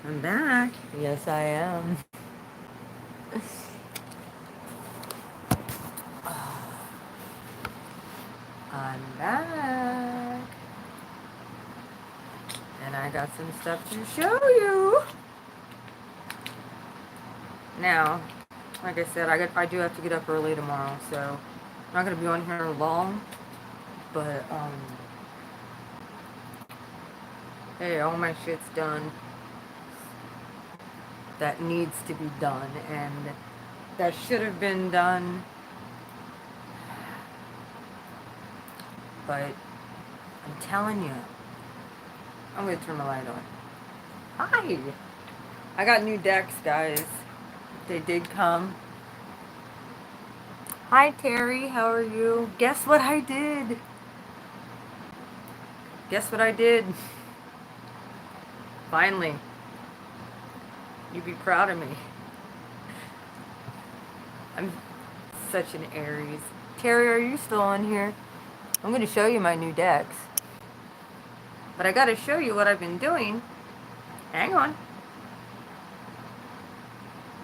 I'm back. Yes, I am. I'm back. And I got some stuff to show you. Now, like I said, I do have to get up early tomorrow, so I'm not going to be on here long. But, hey, all my shit's done that needs to be done. And that should have been done. But I'm telling you, I'm going to turn my light on. Hi! I got new decks, guys. They did come. Hi, Terry. How are you? Guess what I did? Guess what I did? Finally. You'd be proud of me. I'm such an Aries. Terry, are you still on here? I'm going to show you my new decks. But I got to show you what I've been doing. Hang on.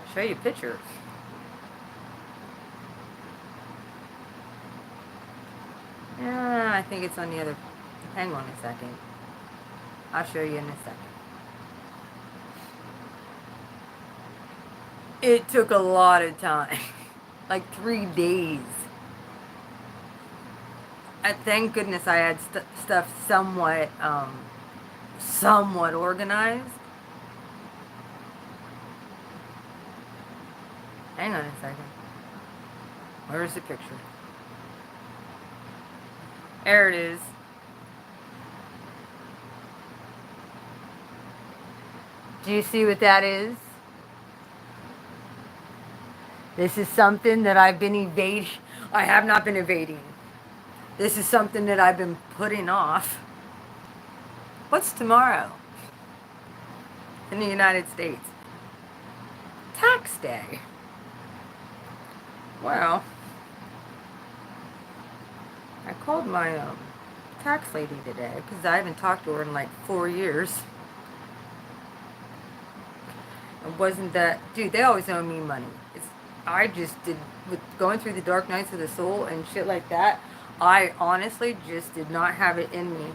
I'll show you pictures. I think it's on the other... Hang on a second. I'll show you in a second. It took a lot of time. Like 3 days. Thank goodness I had stuff somewhat organized. Hang on a second. Where's the picture? There it is. Do you see what that is? This is something that I've been evading. I have not been evading. This is something that I've been putting off. What's tomorrow? In the United States? Tax day. Well, I called my tax lady today because I haven't talked to her in like 4 years. It wasn't that, dude, they always owe me money. I just did, with going through the dark nights of the soul and shit like that, I honestly just did not have it in me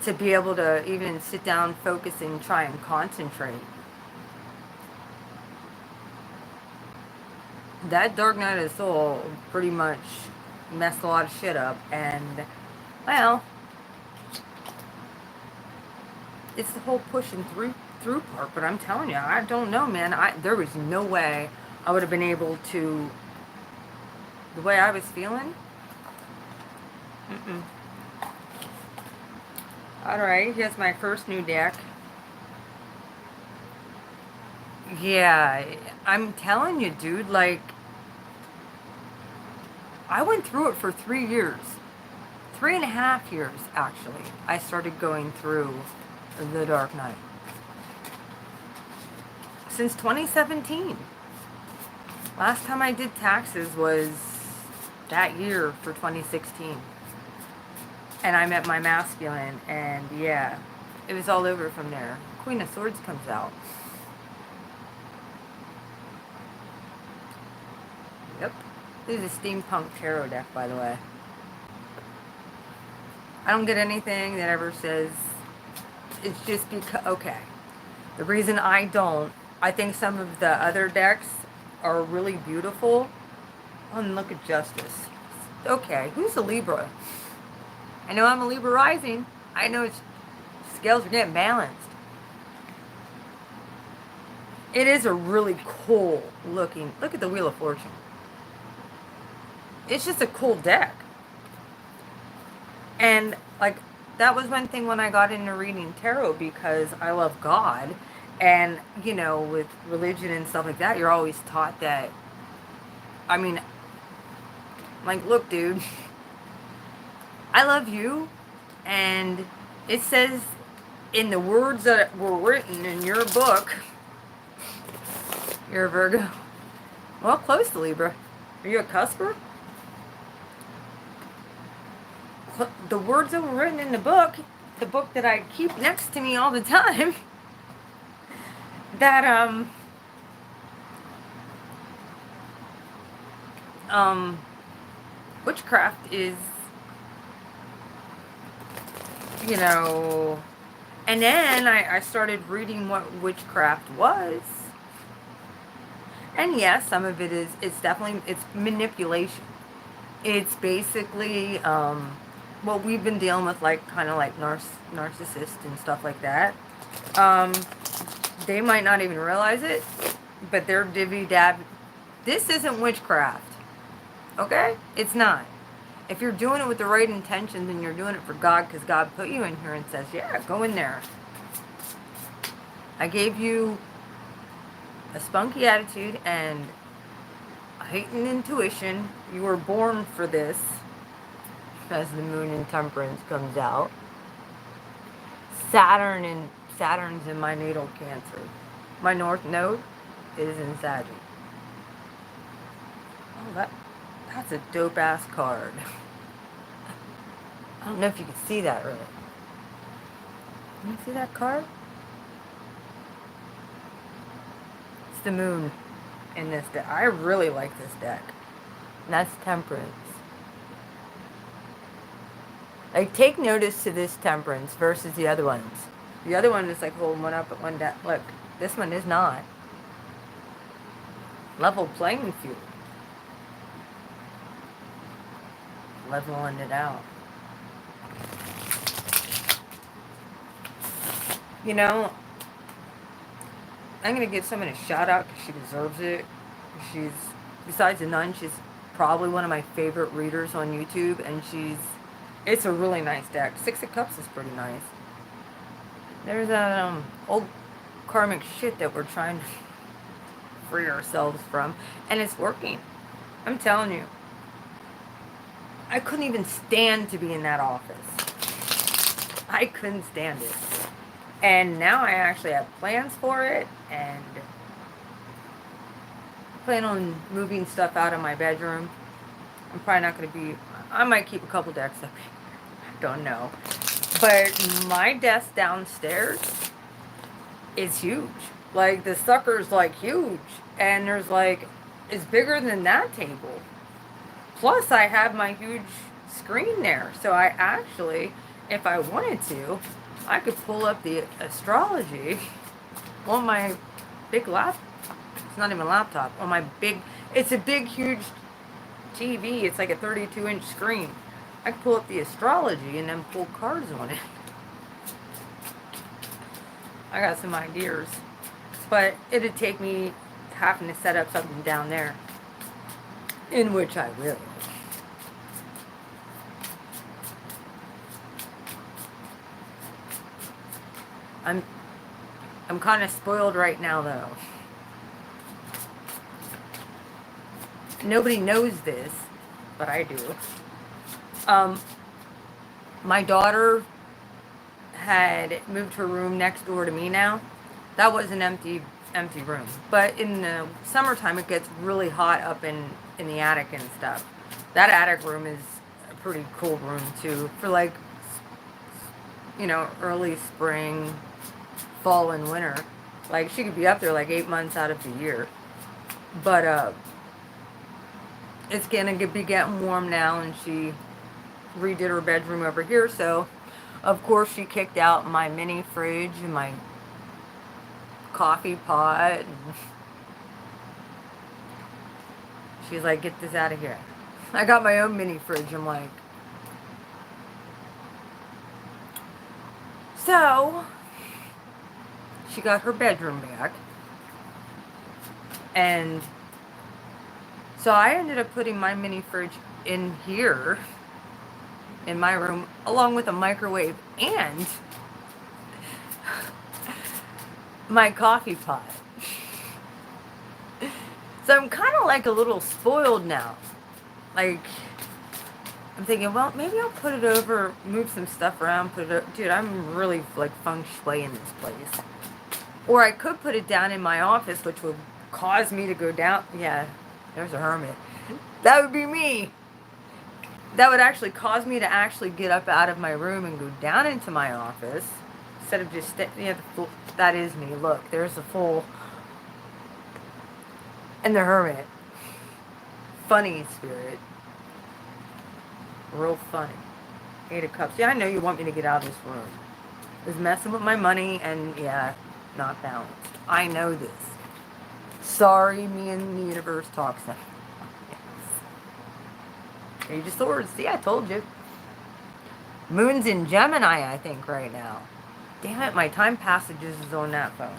to be able to even sit down, focus, and try and concentrate. That dark night of the soul pretty much messed a lot of shit up, and, well, it's the whole pushing through part, but I'm telling you, I don't know, man. There was no way I would have been able to, the way I was feeling. Alright, here's my first new deck. Yeah, I'm telling you, dude, like, I went through it for 3 years. 3.5 years, actually. I started going through the Dark Knight. Since 2017. Last time I did taxes was that year for 2016. And I met my masculine, and yeah, it was all over from there. Queen of Swords comes out. Yep. This is a steampunk tarot deck, by the way. I don't get anything that ever says, it's just because, okay. The reason I don't, I think some of the other decks are really beautiful. Oh, and look at Justice. Okay, who's a Libra? I know I'm a Libra rising. I know scales are getting balanced. It is a really cool looking, look at the Wheel of Fortune. It's just a cool deck. And, like, that was one thing when I got into reading tarot, because I love God. And, you know, with religion and stuff like that, you're always taught that, I mean, like, look, dude, I love you, and it says in the words that were written in your book, you're a Virgo. Well, close to Libra. Are you a cusper? The words that were written in the book that I keep next to me all the time, that um witchcraft is, you know, and then I started reading what witchcraft was. And yes, some of it is, it's definitely, it's manipulation. It's basically what we've been dealing with, like kind of like narcissists and stuff like that. Um, they might not even realize it, but they're divvy dab. This isn't witchcraft, okay? It's not. If you're doing it with the right intentions and you're doing it for God, because God put you in here and says, yeah, go in there. I gave you a spunky attitude and a heightened intuition. You were born for this. As the moon in temperance comes out. Saturn's in my natal Cancer. My north node is in Sagittarius. Oh, that's a dope ass card. I don't know if you can see that really. Can you see that card? It's the moon in this deck. I really like this deck. And that's Temperance. Like, take notice to this Temperance versus the other ones. The other one is like holding one up at one down. Look, this one is not. Level playing field. Leveling it out. You know, I'm going to give someone a shout out because she deserves it. She's, besides the nun, she's probably one of my favorite readers on YouTube. And it's a really nice deck. Six of Cups is pretty nice. There's that old karmic shit that we're trying to free ourselves from. And it's working. I'm telling you. I couldn't even stand to be in that office. I couldn't stand it. And now I actually have plans for it. And plan on moving stuff out of my bedroom. I'm probably not going to be... I might keep a couple decks up here. I don't know. But my desk downstairs is huge. Like, the sucker's, like, huge. And there's, like... It's bigger than that table. Plus, I have my huge screen there. So I actually, if I wanted to, I could pull up the astrology on my big laptop. It's not even a laptop. On my big... It's a big, huge TV. It's like a 32-inch screen. I could pull up the astrology and then pull cards on it. I got some ideas. But it'd take me having to set up something down there. In which I will. I'm kind of spoiled right now, though. Nobody knows this, but I do. My daughter had moved her room next door to me now. That was an empty room. But in the summertime, it gets really hot up in the attic and stuff. That attic room is a pretty cool room, too. For, like, you know, early spring, fall, and winter. Like, she could be up there, like, 8 months out of the year. But, it's going to be getting warm now, and she redid her bedroom over here. So, of course, she kicked out my mini fridge and my coffee pot. And she's like, get this out of here. I got my own mini fridge. I'm like... So, she got her bedroom back. And so I ended up putting my mini fridge in here, in my room, along with a microwave and my coffee pot. So I'm kind of like a little spoiled now. Like, I'm thinking, well, maybe I'll put it over, move some stuff around, put it over. Dude, I'm really, like, feng shui in this place. Or I could put it down in my office, which would cause me to go down. Yeah, there's a hermit. That would be me. That would actually cause me to actually get up out of my room and go down into my office, Instead of just, yeah, that is me. Look, there's the Fool and the Hermit. Funny spirit. Real funny. Eight of Cups. Yeah, I know you want me to get out of this room. It's messing with my money and, yeah, not balanced. I know this. Sorry, me and the universe talks now. Yes. Page of Swords. See, I told you. Moon's in Gemini, I think, right now. Damn it, my time passages is on that phone.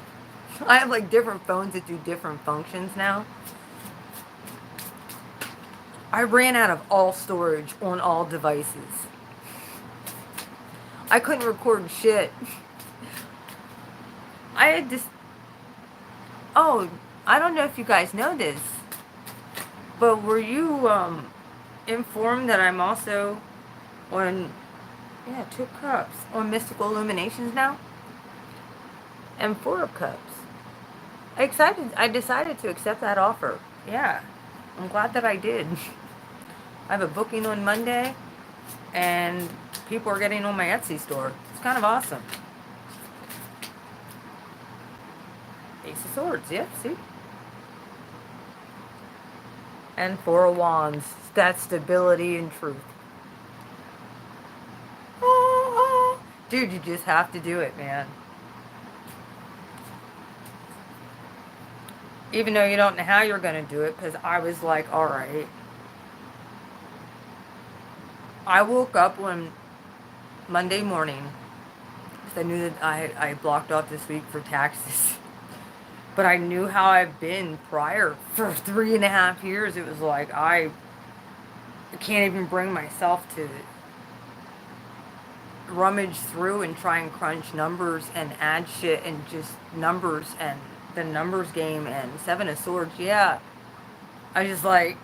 I have like different phones that do different functions now. I ran out of all storage on all devices. I couldn't record shit. I had this... Oh, I don't know if you guys know this, but were you informed that I'm also on... Yeah, 2 Cups. On Mystical Illuminations now? And 4 of Cups. I decided to accept that offer. Yeah. I'm glad that I did. I have a booking on Monday, and people are getting on my Etsy store. It's kind of awesome. Ace of Swords, yeah, see? And 4 of Wands. That's stability and truth. Dude, you just have to do it, man. Even though you don't know how you're going to do it, because I was like, alright. I woke up on Monday morning, because I knew that I blocked off this week for taxes. But I knew how I've been prior for 3.5 years. It was like, I can't even bring myself to rummage through and try and crunch numbers and add shit and just numbers and the numbers game and 7 of Swords. Yeah. I just like,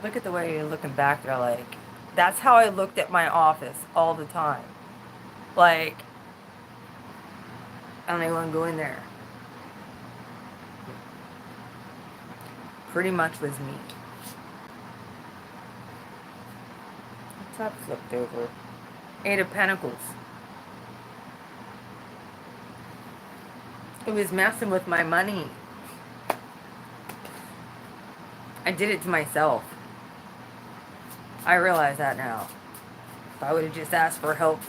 look at the way you're looking back there. Like, that's how I looked at my office all the time. Like, I don't even want to go in there. Pretty much was me. What's that flipped over? 8 of Pentacles. It was messing with my money. I did it to myself. I realize that now. If I would have just asked for help,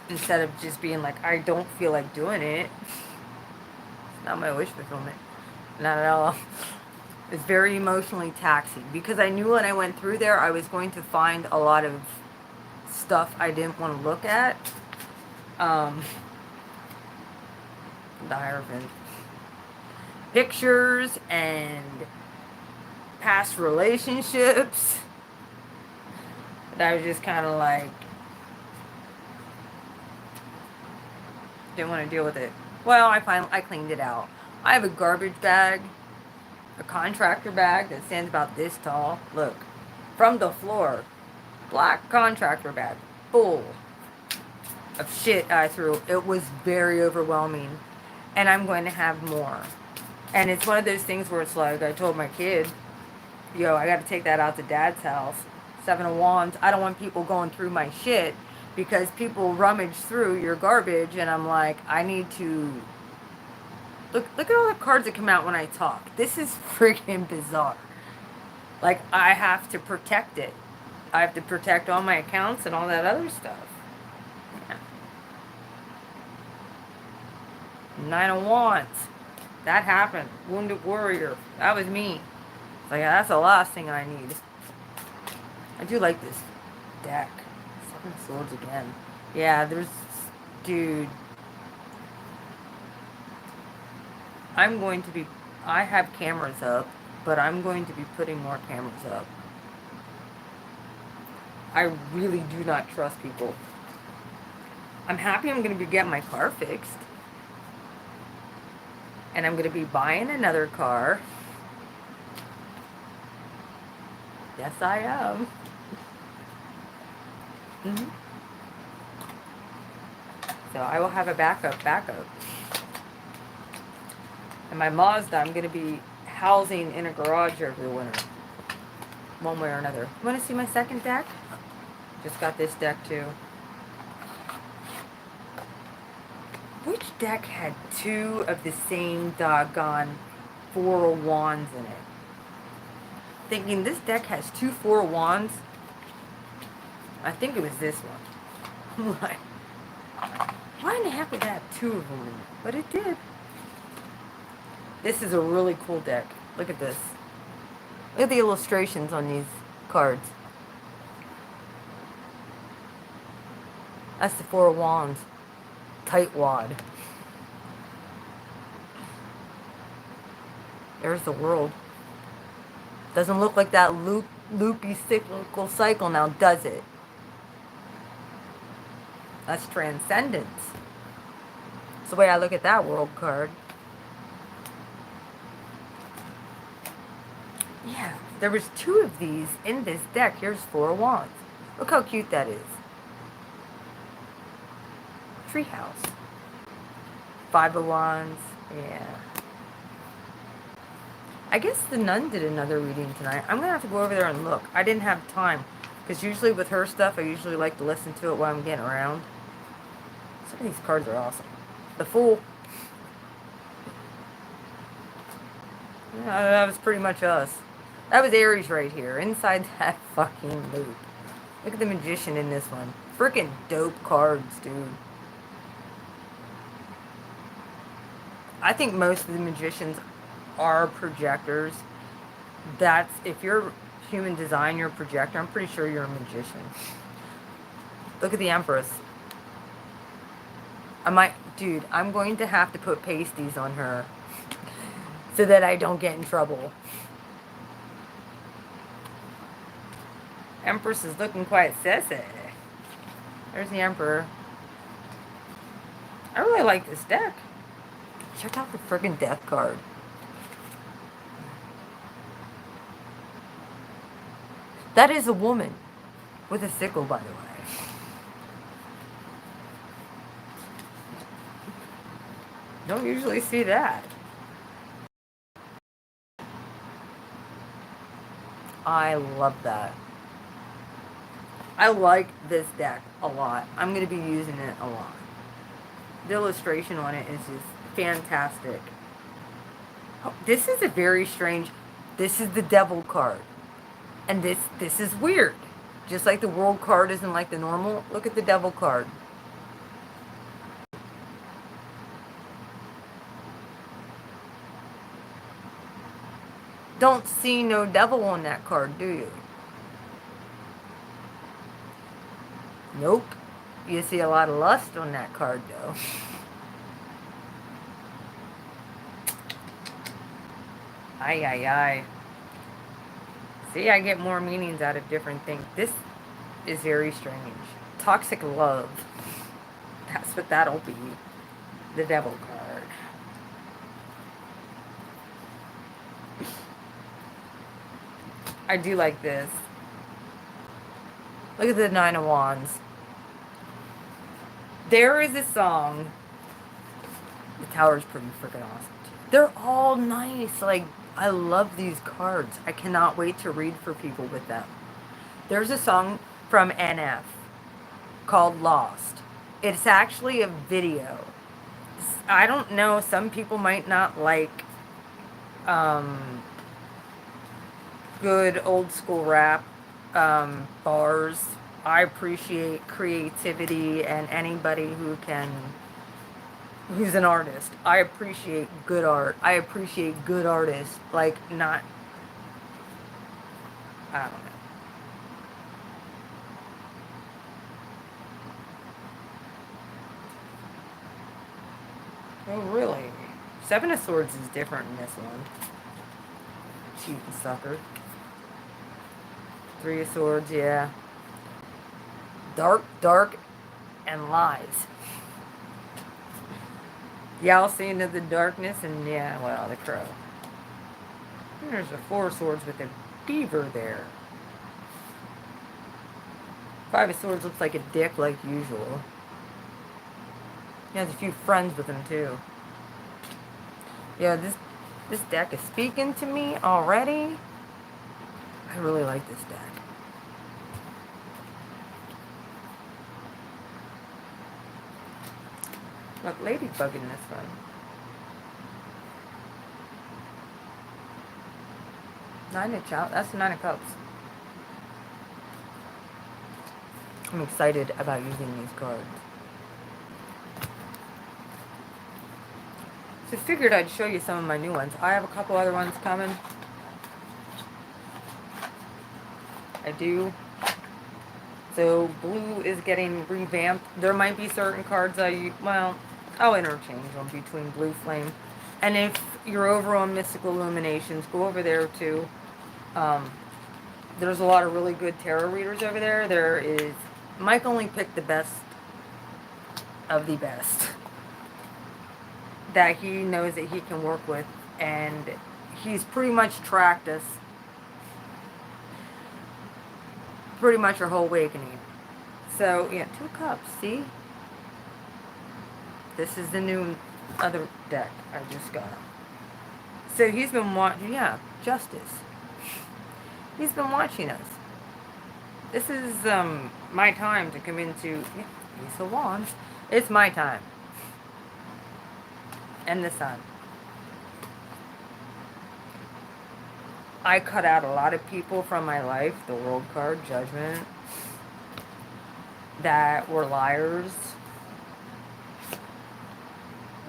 instead of just being like, I don't feel like doing it. It's not my wish fulfillment. Not at all. It's very emotionally taxing. Because I knew when I went through there, I was going to find a lot of stuff I didn't want to look at. The Hierophant. Pictures and past relationships. That I was just kind of like, didn't want to deal with it. Well, I cleaned it out. I have a garbage bag, a contractor bag that stands about this tall. Look, from the floor, black contractor bag, full of shit I threw. It was very overwhelming, and I'm going to have more. And it's one of those things where it's like, I told my kid, yo, I got to take that out to Dad's house. 7 of Wands. I don't want people going through my shit, because people rummage through your garbage, and I'm like, I need to... Look at all the cards that come out when I talk. This is freaking bizarre. Like, I have to protect it. I have to protect all my accounts and all that other stuff. Yeah. 9 of Wands. That happened. Wounded Warrior. That was me. Like, that's the last thing I need. I do like this deck. 7 of Swords again. Yeah, there's... Dude. I'm going to be... I have cameras up, but I'm going to be putting more cameras up. I really do not trust people. I'm happy I'm going to be getting my car fixed. And I'm going to be buying another car. Yes, I am. So I will have a backup. And my Mazda, I'm going to be housing in a garage over the winter. one way or another. Want to see my second deck? Just got this deck too. Which deck had two of the same doggone Four of Wands in it? Thinking this deck has two Four of Wands. I think it was this one. Why in the heck would that have two of them in it? But it did. This is a really cool deck. Look at this. Look at the illustrations on these cards. That's the Four of Wands. Tight wad. There's the world. Doesn't look like that loopy cyclical cycle now, does it? That's transcendence. That's the way I look at that world card. Yeah, there was two of these in this deck. Here's Four of Wands. Look how cute that is. Treehouse. Five of Wands. Yeah. I guess the nun did another reading tonight. I'm going to have to go over there and look. I didn't have time. Because usually with her stuff, I usually like to listen to it while I'm getting around. Some of these cards are awesome. The Fool. Yeah, that was pretty much us. That was Aries right here. Inside that fucking loop. Look at the Magician in this one. Freaking dope cards, dude. I think most of the Magicians are projectors. That's, if you're human design, you're a projector. I'm pretty sure you're a magician. Look at the Empress. Dude, I'm going to have to put pasties on her so that I don't get in trouble. Empress is looking quite sassy. There's the Emperor. I really like this deck. Check out the friggin' Death card. That is a woman with a sickle, by the way. Don't usually see that. I love that. I like this deck a lot. I'm going to be using it a lot. The illustration on it is just fantastic. Oh, this is a very strange... This is the Devil card. And this is weird. Just like the World card isn't like the normal. Look at the Devil card. Don't see no devil on that card, do you? Nope. You see a lot of lust on that card, though. Ay, ay, ay. See, I get more meanings out of different things. This is very strange. Toxic love. That's what that'll be. The Devil card. I do like this. Look at the Nine of Wands. There is a song. The Tower is pretty freaking awesome. They're all nice. Like, I love these cards. I cannot wait to read for people with them. There's a song from NF called Lost. It's actually a video. I don't know. Some people might not like good old school rap bars. I appreciate creativity and anybody who's an artist. I appreciate good art. I appreciate good artists. Like, not, I don't know. Oh, really? Seven of Swords is different in this one. Cheating sucker. Three of Swords, yeah. Dark, dark, and lies. Y'all see into the darkness, and yeah, well, the Crow. And there's a Four of Swords with a beaver there. Five of Swords looks like a dick like usual. He has a few friends with him, too. Yeah, this deck is speaking to me already. I really like this deck. Look, Ladybug in this one. Nine of Cups. That's the Nine of Cups. I'm excited about using these cards. So figured I'd show you some of my new ones. I have a couple other ones coming. I do. So blue is getting revamped. There might be certain cards I'll interchange them between Blue Flame. And if you're over on Mystical Illuminations, go over there too. There's a lot of really good tarot readers over there. Mike only picked the best of the best that he knows that he can work with. And he's pretty much tracked us pretty much our whole awakening. So, yeah, 2 cups, see? This is the new other deck I just got. So he's been watching, Justice. He's been watching us. This is my time to come into, Ace of Wands. It's my time. And the Sun. I cut out a lot of people from my life, the World card, Judgment, that were liars.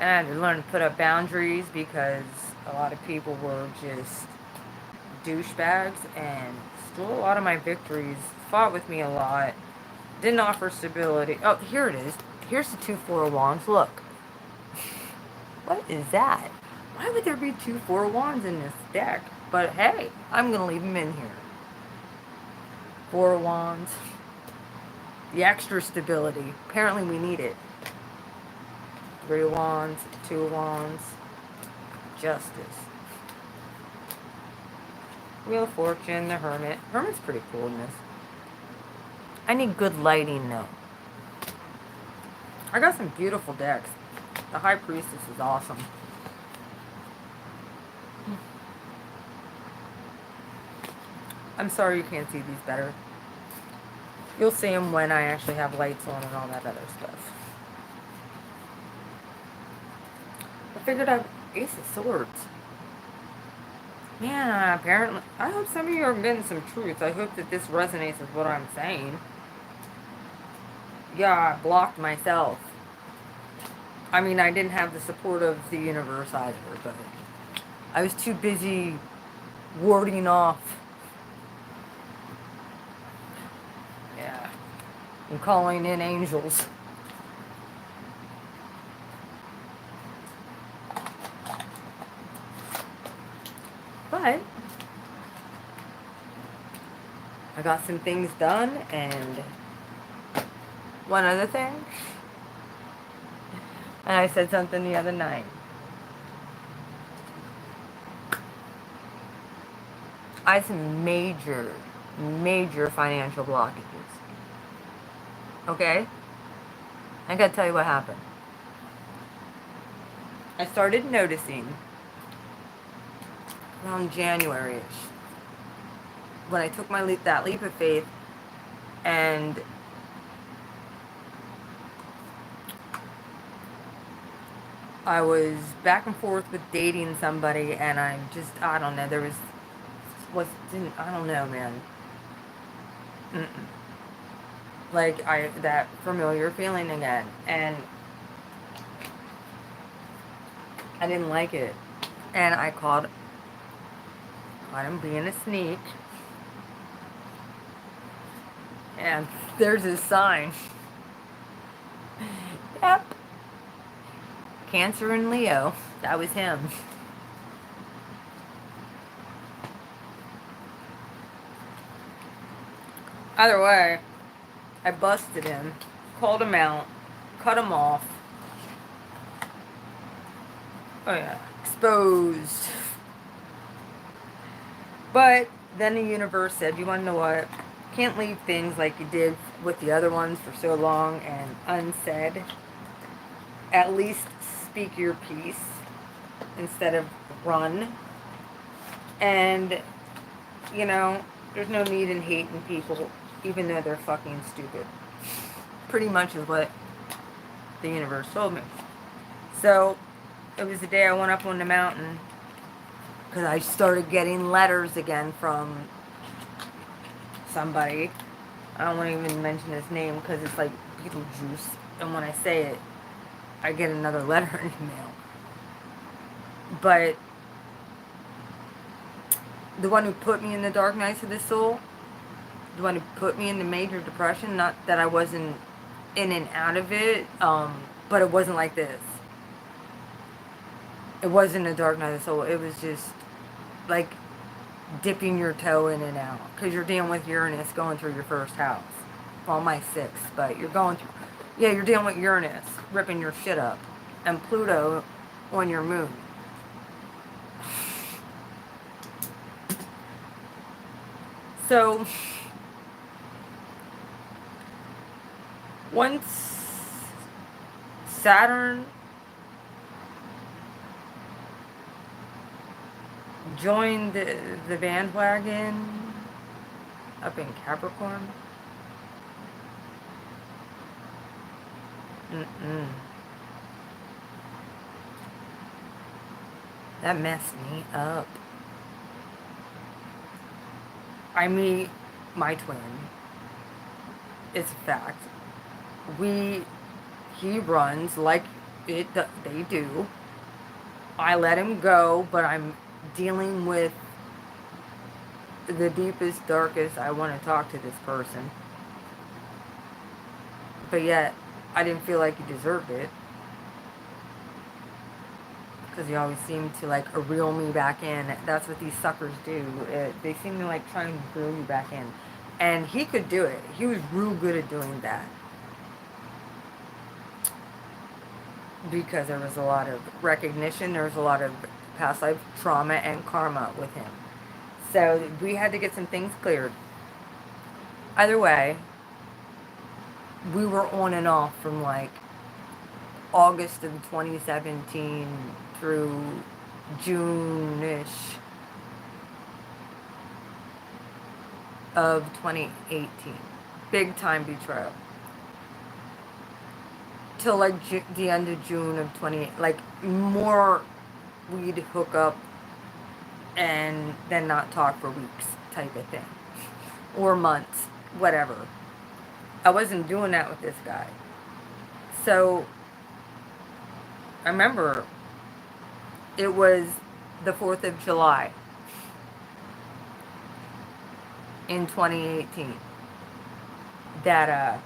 And I had to learn to put up boundaries because a lot of people were just douchebags and stole a lot of my victories, fought with me a lot, didn't offer stability. Oh, here it is. Here's the 2 Four of Wands. Look. What is that? Why would there be 2 Four of Wands in this deck? But hey, I'm going to leave them in here. 4 of Wands. The extra stability. Apparently we need it. 3 of Wands. 2 of Wands. Justice. Wheel of Fortune. The Hermit. Hermit's pretty cool in this. I need good lighting though. I got some beautiful decks. The High Priestess is awesome. I'm sorry you can't see these better. You'll see them when I actually have lights on and all that other stuff. I figured out Ace of Swords. Man, apparently, I hope some of you are getting some truth. I hope that this resonates with what I'm saying. Yeah, I blocked myself. I mean, I didn't have the support of the universe either, but I was too busy warding off. Yeah. And calling in angels. But I got some things done, and one other thing, and I said something the other night. I had some major financial blockages. Okay? I gotta tell you what happened. I started noticing around January-ish, when I took that leap of faith, and I was back and forth with dating somebody, and I don't know, I don't know, man. Like, that familiar feeling again, and I didn't like it, and I caught him being a sneak, and there's his sign. Yep. Cancer and Leo. That was him. Either way, I busted him, called him out, cut him off. Oh yeah, exposed. But then the universe said, you want to know what? Can't leave things like you did with the other ones for so long and unsaid. At least speak your piece instead of run. And, you know, There's no need in hating people, even though they're fucking stupid. Pretty much is what the universe told me. So, it was the day I went up on the mountain, because I started getting letters again from somebody. I don't want to even mention his name, because it's like Beetlejuice. And when I say it, I get another letter in the mail. But the one who put me in the dark nights of the soul, the one who put me in the major depression, not that I wasn't in and out of it, but it wasn't like this. It wasn't a dark night of the soul. It was just like dipping your toe in and out, because you're dealing with Uranus going through your first house. Well, my sixth, but you're going through, yeah, you're dealing with Uranus ripping your shit up, and Pluto on your moon. So once Saturn joined the bandwagon up in Capricorn, that messed me up. I meet my twin. It's a fact. He runs like they do. I let him go, but I'm dealing with the deepest, darkest. I want to talk to this person. But yet, I didn't feel like he deserved it. Because he always seemed to like reel me back in. That's what these suckers do. They seem to like trying to reel you back in. And he could do it. He was real good at doing that. Because there was a lot of recognition. There was a lot of past life trauma and karma with him. So we had to get some things cleared. Either way, we were on and off from like August of 2017 through June-ish of 2018. Big time betrayal. Till like the end of June of 20, like more we'd hook up and then not talk for weeks type of thing. Or months, whatever. I wasn't doing that with this guy. So I remember it was the 4th of July in 2018 that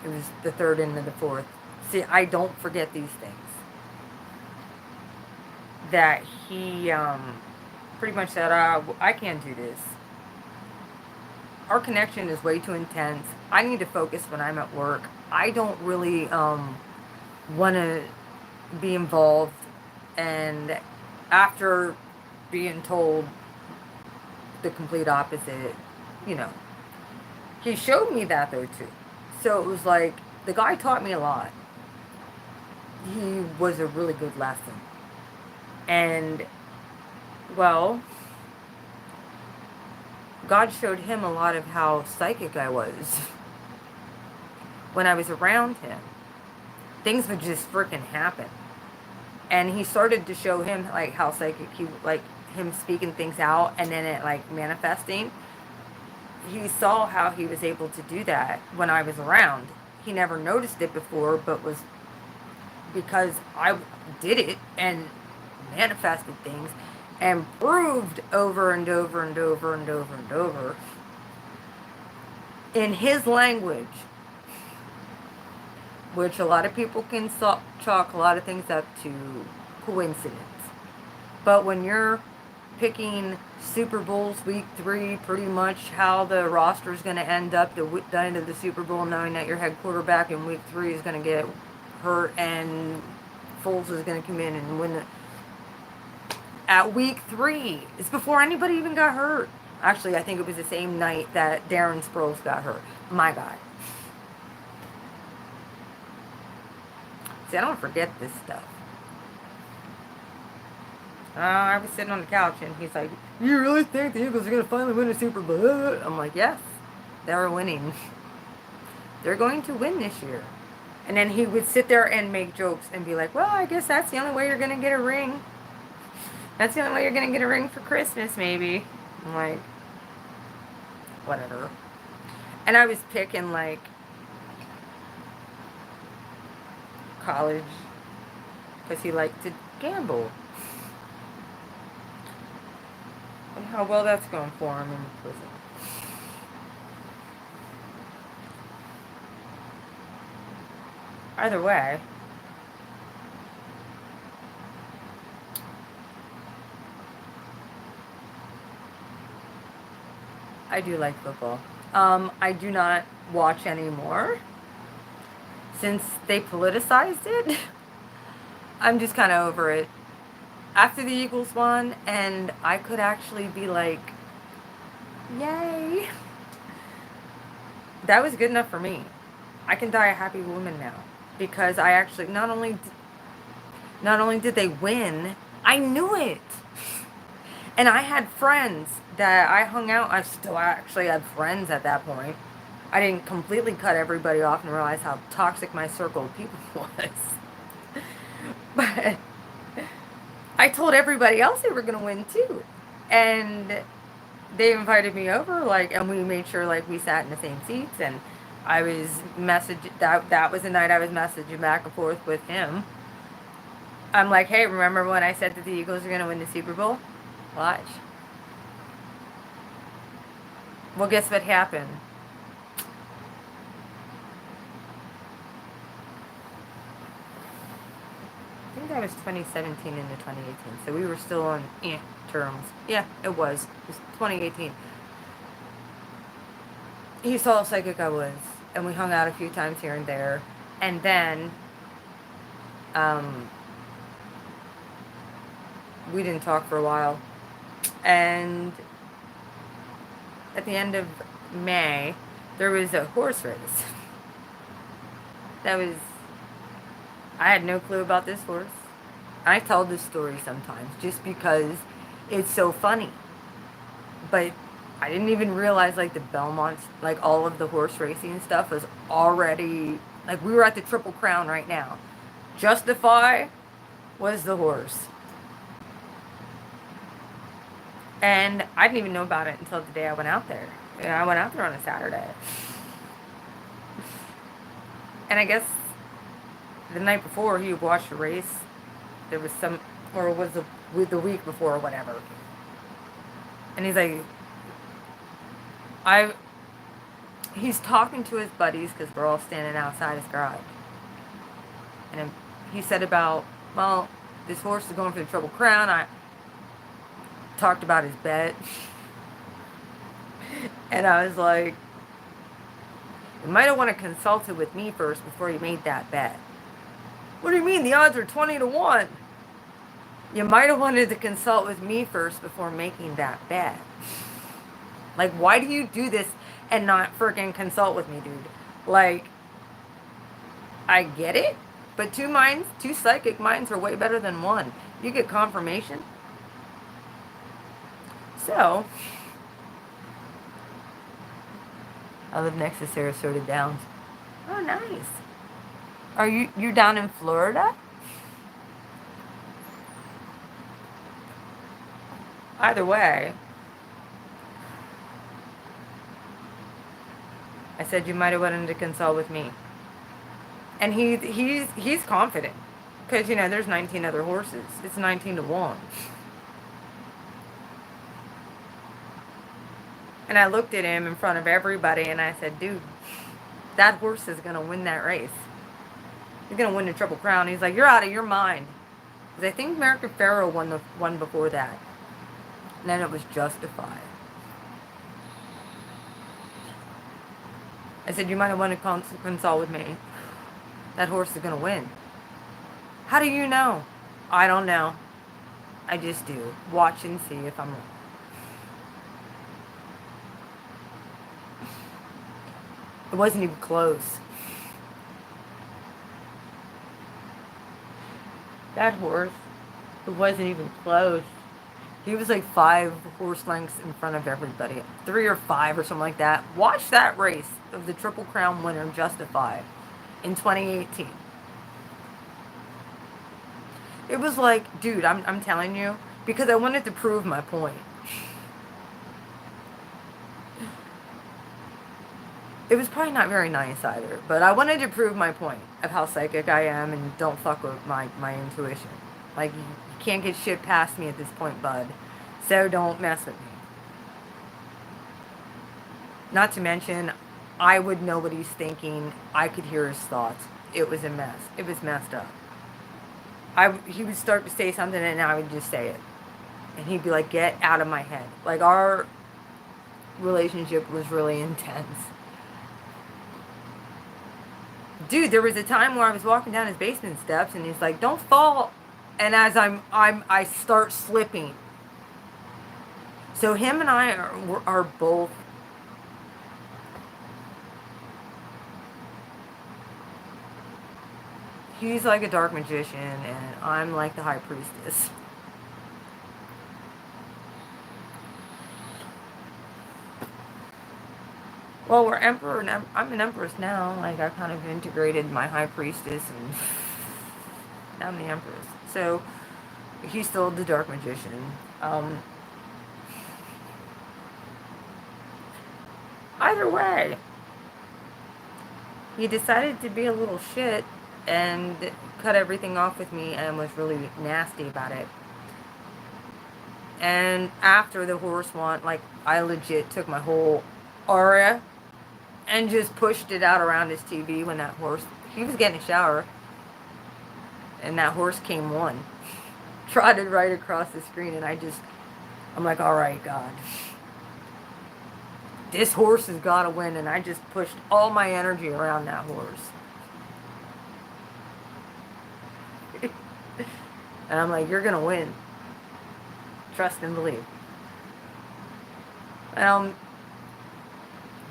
it was the 3rd into the 4th. See, I don't forget these things. That he pretty much said, I can't do this. Our connection is way too intense. I need to focus when I'm at work. I don't really want to be involved. And after being told the complete opposite, you know, he showed me that though too. So it was like, the guy taught me a lot. He was a really good lesson. And, well, God showed him a lot of how psychic I was. When I was around him, things would just freaking happen. And he started to show him like how psychic he, like him speaking things out and then it like manifesting. He saw how he was able to do that when I was around. He never noticed it before, but was because I did it and manifested things and proved over and over and over and over and over in his language, which a lot of people can chalk a lot of things up to coincidence. But when you're picking Super Bowls week 3, pretty much how the roster is going to end up the end of the Super Bowl, knowing that your head quarterback in week 3 is going to get hurt and Foles is going to come in and win at week 3. It's before anybody even got hurt. Actually, I think it was the same night that Darren Sproles got hurt. My guy. See, I don't forget this stuff. I was sitting on the couch and he's like, "You really think the Eagles are going to finally win a Super Bowl?" I'm like, "Yes, they're winning. They're going to win this year." And then he would sit there and make jokes and be like, "Well, I guess that's the only way you're going to get a ring. That's the only way you're going to get a ring for Christmas, maybe." I'm like, whatever. And I was picking like college because he liked to gamble. And how well that's going for him in prison. Either way, I do like football. I do not watch anymore since they politicized it. I'm just kind of over it. After the Eagles won, and I could actually be like, yay. That was good enough for me. I can die a happy woman now because I actually not only did they win, I knew it. And I had friends that I hung out. I still actually had friends at that point. I didn't completely cut everybody off and realize how toxic my circle of people was. But I told everybody else they were going to win too. And they invited me over, like, and we made sure, like, we sat in the same seats. And I was that was the night I was messaging back and forth with him. I'm like, hey, remember when I said that the Eagles are going to win the Super Bowl? Watch. Well, guess what happened? I think that was 2017 into 2018. So we were still on terms. Yeah, it was. It was 2018. He saw how psychic I was. And we hung out a few times here and there. And then, um, we didn't talk for a while. And at the end of May, there was a horse race. That was, I had no clue about this horse. I tell this story sometimes just because it's so funny. But I didn't even realize like the Belmonts, like all of the horse racing stuff was already, like we were at the Triple Crown right now. Justify was the horse. And I didn't even know about it until the day I went out there. And I went out there on a Saturday. And I guess the night before he watched the race, there was some, or was the week before or whatever. And he's like, I, he's talking to his buddies because we're all standing outside his garage. And he said about, well, this horse is going for the Triple Crown. I talked about his bet. And I was like, you might have want to consult it with me first before you made that bet. What do you mean? The odds are 20-1. You might have wanted to consult with me first before making that bet. Like, why do you do this and not freaking consult with me, dude? Like, I get it, but two psychic minds are way better than one. You get confirmation. So, I live next to Sarasota Downs. Oh, nice. Are you're down in Florida? Either way, I said you might have wanted to consult with me. And he's confident because there's 19 other horses. It's 19-1. And I looked at him in front of everybody and I said, dude, that horse is gonna win that race. He's gonna win the Triple Crown. He's like, you're out of your mind. Because I think American Pharaoh won the one before that. And then it was Justified. I said, you might want to consult with me. That horse is going to win. How do you know? I don't know. I just do. Watch and see if I'm wrong. It wasn't even close. That horse It wasn't even close. He was like 5 horse lengths in front of everybody. 3 or 5 or something like that. Watch that race of the Triple Crown winner, Justify, in 2018. It was like, dude, I'm telling you, because I wanted to prove my point. It was probably not very nice either, but I wanted to prove my point of how psychic I am and don't fuck with my intuition. Like, you can't get shit past me at this point, bud. So don't mess with me. Not to mention, I would know what he's thinking. I could hear his thoughts. It was a mess. It was messed up. He would start to say something and I would just say it. And he'd be like, get out of my head. Like, our relationship was really intense. Dude, there was a time where I was walking down his basement steps and he's like, don't fall. And as I start slipping. So him and I are both, he's like a dark magician and I'm like the high priestess. Well, we're emperor and I'm an empress now. Like, I kind of integrated my high priestess and now I'm the empress. So he's still the dark magician. Either way, he decided to be a little shit and cut everything off with me and was really nasty about it. And after the horse won, like, I legit took my whole aura and just pushed it out around his TV when that horse, he was getting a shower, and that horse came one. Trotted right across the screen, and I'm like, all right, God. This horse has got to win, and I just pushed all my energy around that horse. And I'm like, you're going to win. Trust and believe.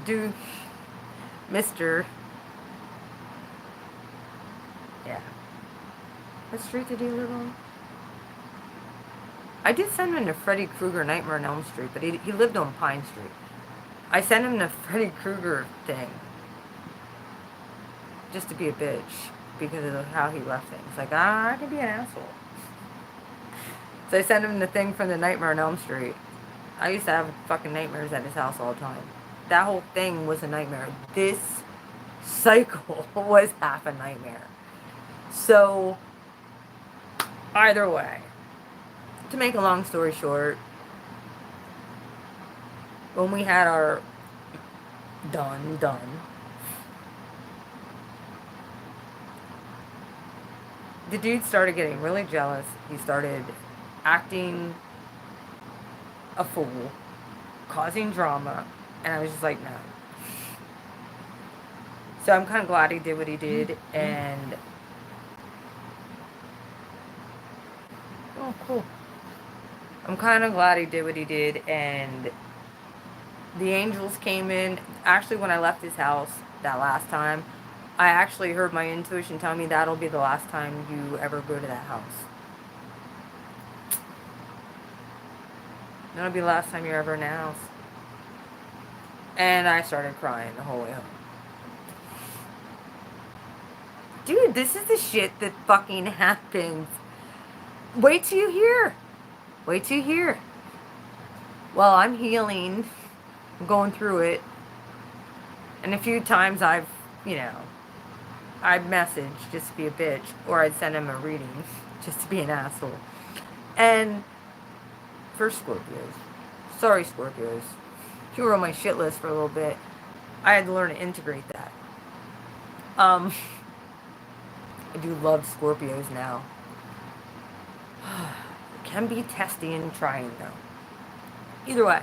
Dude, Mr. Yeah. What street did he live on? I did send him to Freddy Krueger Nightmare on Elm Street, but he lived on Pine Street. I sent him to Freddy Krueger thing. Just to be a bitch. Because of how he left things. Like, I could be an asshole. So I sent him the thing from the Nightmare on Elm Street. I used to have fucking nightmares at his house all the time. That whole thing was a nightmare. This cycle was half a nightmare. So, either way, to make a long story short, when we had our done, the dude started getting really jealous. He started acting a fool, causing drama, and I was just like, no. So I'm kind of glad he did what he did, and oh, cool. I'm kind of glad he did what he did, and the angels came in. Actually, when I left his house that last time, I actually heard my intuition tell me that'll be the last time you ever go to that house. That'll be the last time you're ever in the house. And I started crying the whole way home. Dude, this is the shit that fucking happens. Wait till you hear. Wait till you hear. Well, I'm healing. I'm going through it. And a few times I'd message just to be a bitch. Or I'd send him a reading just to be an asshole. And for Scorpios. Sorry, Scorpios. You were on my shit list for a little bit. I had to learn to integrate that. I do love Scorpios now. It can be testy and trying, though. Either way.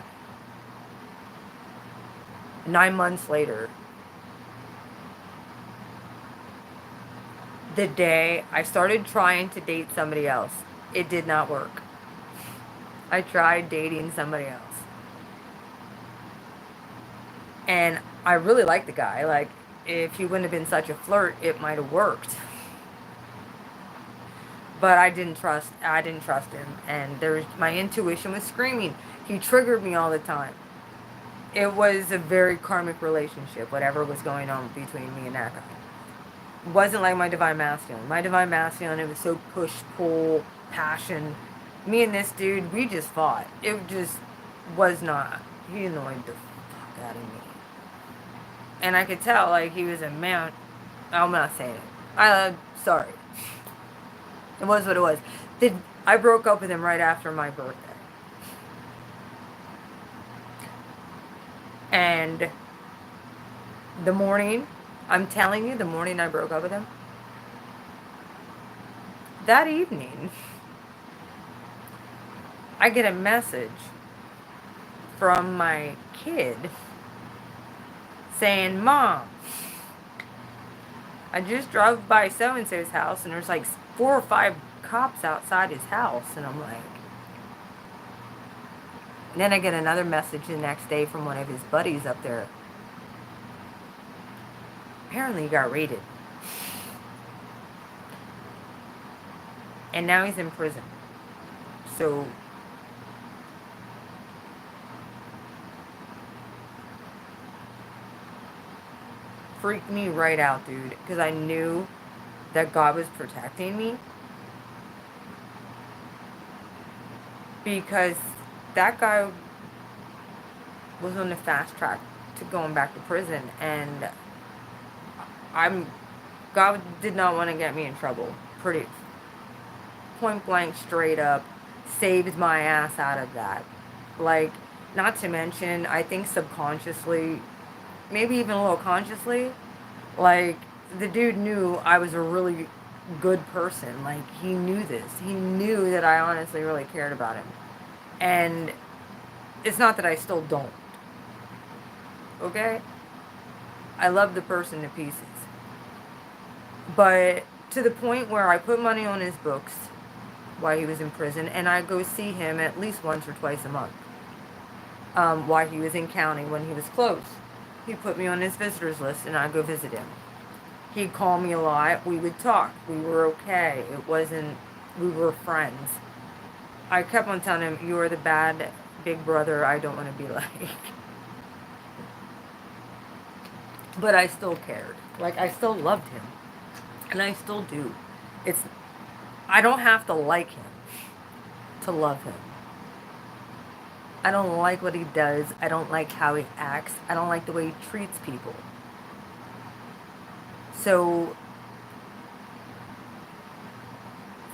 9 months later, the day I started trying to date somebody else, it did not work. I tried dating somebody else. And I really liked the guy. Like, if he wouldn't have been such a flirt, it might have worked. But I didn't trust him. And my intuition was screaming. He triggered me all the time. It was a very karmic relationship, whatever was going on between me and that guy. It wasn't like my divine masculine. My divine masculine, it was so push, pull, passion. Me and this dude, we just fought. It just was not. He annoyed the fuck out of me. And I could tell, like, he was a man. I'm not saying it. Sorry. It was what it was. I broke up with him right after my birthday. And the morning, I'm telling you, the morning I broke up with him, that evening, I get a message from my kid saying, Mom, I just drove by so-and-so's house and there's like 4 or 5 cops outside his house. And I'm like... And then I get another message the next day from one of his buddies up there. Apparently he got raided. And now he's in prison. So... freaked me right out, dude. Because I knew that God was protecting me. Because that guy was on the fast track to going back to prison. And God did not want to get me in trouble. Pretty point blank, straight up. Saved my ass out of that. Like, not to mention, I think subconsciously, maybe even a little consciously, like, the dude knew I was a really good person. Like, he knew this. He knew that I honestly really cared about him. And it's not that I still don't. Okay? I love the person to pieces. But to the point where I put money on his books while he was in prison, and I go see him at least once or twice a month. While he was in county when he was closed. He put me on his visitors list and I'd go visit him. He'd call me a lot. We would talk. We were okay. It wasn't, we were friends. I kept on telling him, you're the bad big brother I don't want to be like. But I still cared. Like, I still loved him. And I still do. I don't have to like him to love him. I don't like what he does. I don't like how he acts. I don't like the way he treats people. So,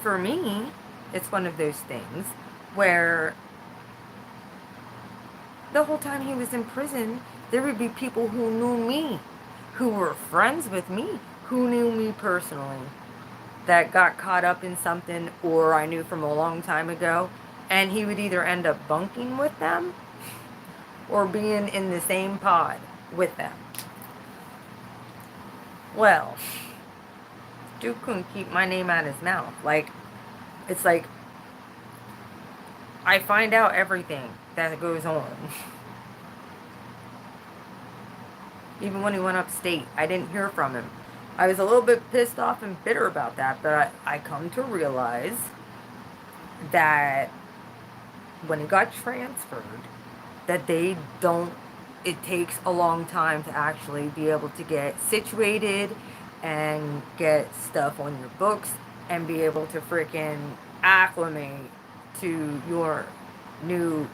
for me, it's one of those things where the whole time he was in prison, there would be people who knew me, who were friends with me, who knew me personally, that got caught up in something, or I knew from a long time ago. And he would either end up bunking with them or being in the same pod with them. Well, Duke couldn't keep my name out of his mouth. Like, it's like, I find out everything that goes on. Even when he went upstate, I didn't hear from him. I was a little bit pissed off and bitter about that, but I come to realize that when he got transferred, that it takes a long time to actually be able to get situated and get stuff on your books and be able to freaking acclimate to your new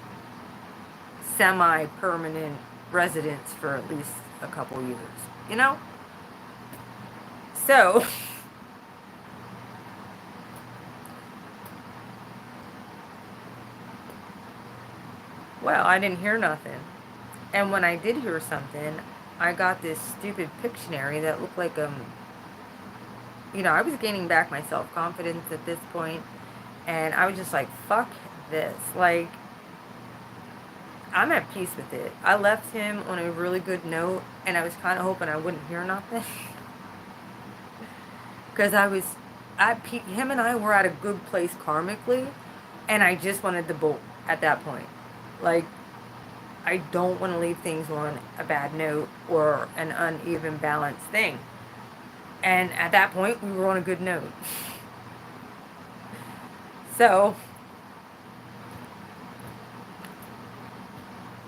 semi-permanent residence for at least a couple years, you know? So, well, I didn't hear nothing. And when I did hear something, I got this stupid Pictionary that looked like, I was gaining back my self-confidence at this point, and I was just like, fuck this. Like, I'm at peace with it. I left him on a really good note, and I was kind of hoping I wouldn't hear nothing. Because him and I were at a good place karmically, and I just wanted to bolt at that point. Like, I don't want to leave things on a bad note or an uneven balanced thing. And at that point, we were on a good note. So,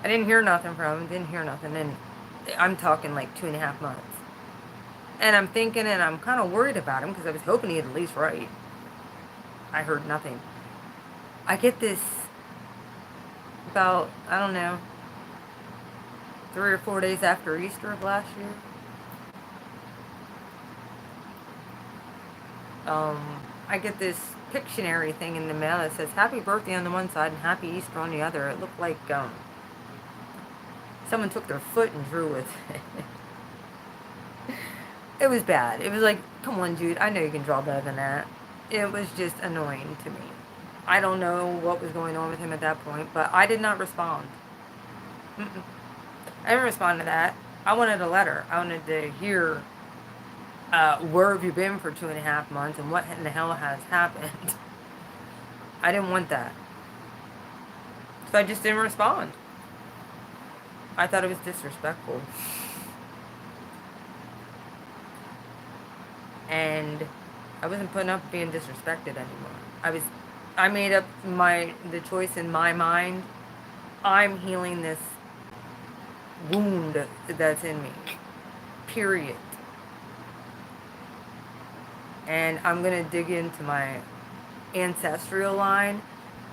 I didn't hear nothing from him, didn't hear nothing, and I'm talking like 2.5 months. And I'm thinking, and I'm kind of worried about him because I was hoping he'd at least write. I heard nothing. I get this about, I don't know, 3 or 4 days after Easter of last year. I get this Pictionary thing in the mail that says Happy Birthday on the one side and Happy Easter on the other. It looked like someone took their foot and drew with it. It was bad. It was like, come on, dude, I know you can draw better than that. It was just annoying to me. I don't know what was going on with him at that point, but I did not respond. Mm-mm. I didn't respond to that. I wanted a letter. I wanted to hear, where have you been for 2.5 months and what in the hell has happened? I didn't want that. So I just didn't respond. I thought it was disrespectful. And I wasn't putting up with being disrespected anymore. I made up the choice in my mind. I'm healing this wound that's in me. Period. And I'm going to dig into my ancestral line,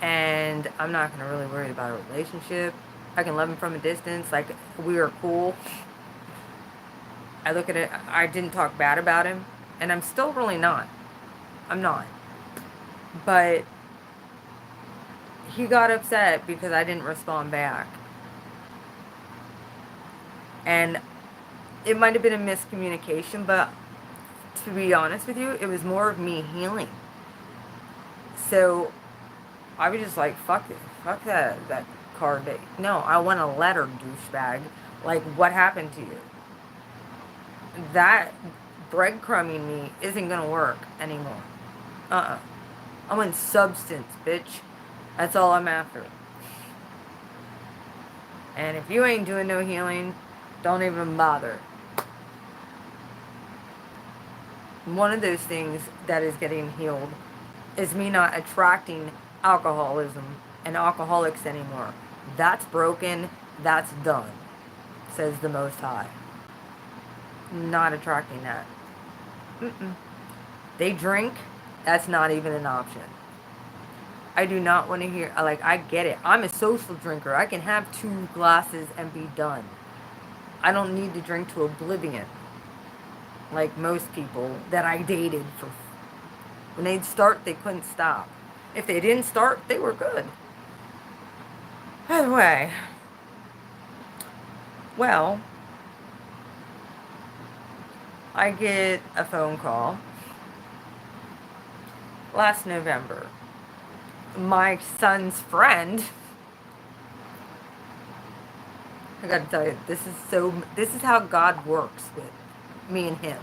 and I'm not going to really worry about a relationship. I can love him from a distance. Like, we are cool. I look at it, I didn't talk bad about him, and I'm still really not. I'm not. But he got upset because I didn't respond back. And it might have been a miscommunication, but to be honest with you, it was more of me healing. So I was just like, fuck it. Fuck that card. No, I want a letter, douchebag. Like, what happened to you? That breadcrumbing me isn't going to work anymore. I want substance, bitch. That's all I'm after. And if you ain't doing no healing, don't even bother. One of those things that is getting healed is me not attracting alcoholism and alcoholics anymore. That's broken. That's done, says the Most High. Not attracting that. They drink. That's not even an option. I do not want to hear, like, I get it. I'm a social drinker. I can have 2 glasses and be done. I don't need to drink to oblivion. Like most people that I dated for. When they'd start, they couldn't stop. If they didn't start, they were good. Anyway. Well, I get a phone call last November. My son's friend, I gotta tell you, this is how God works with me and him.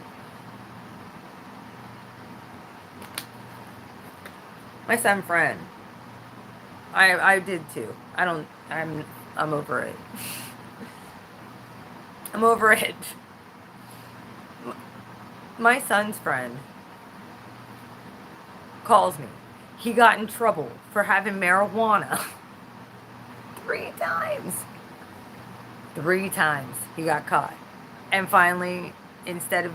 My son friend, I did too. I'm over it. I'm over it. My son's friend calls me. He got in trouble for having marijuana 3 times. 3 times he got caught. And finally, instead of,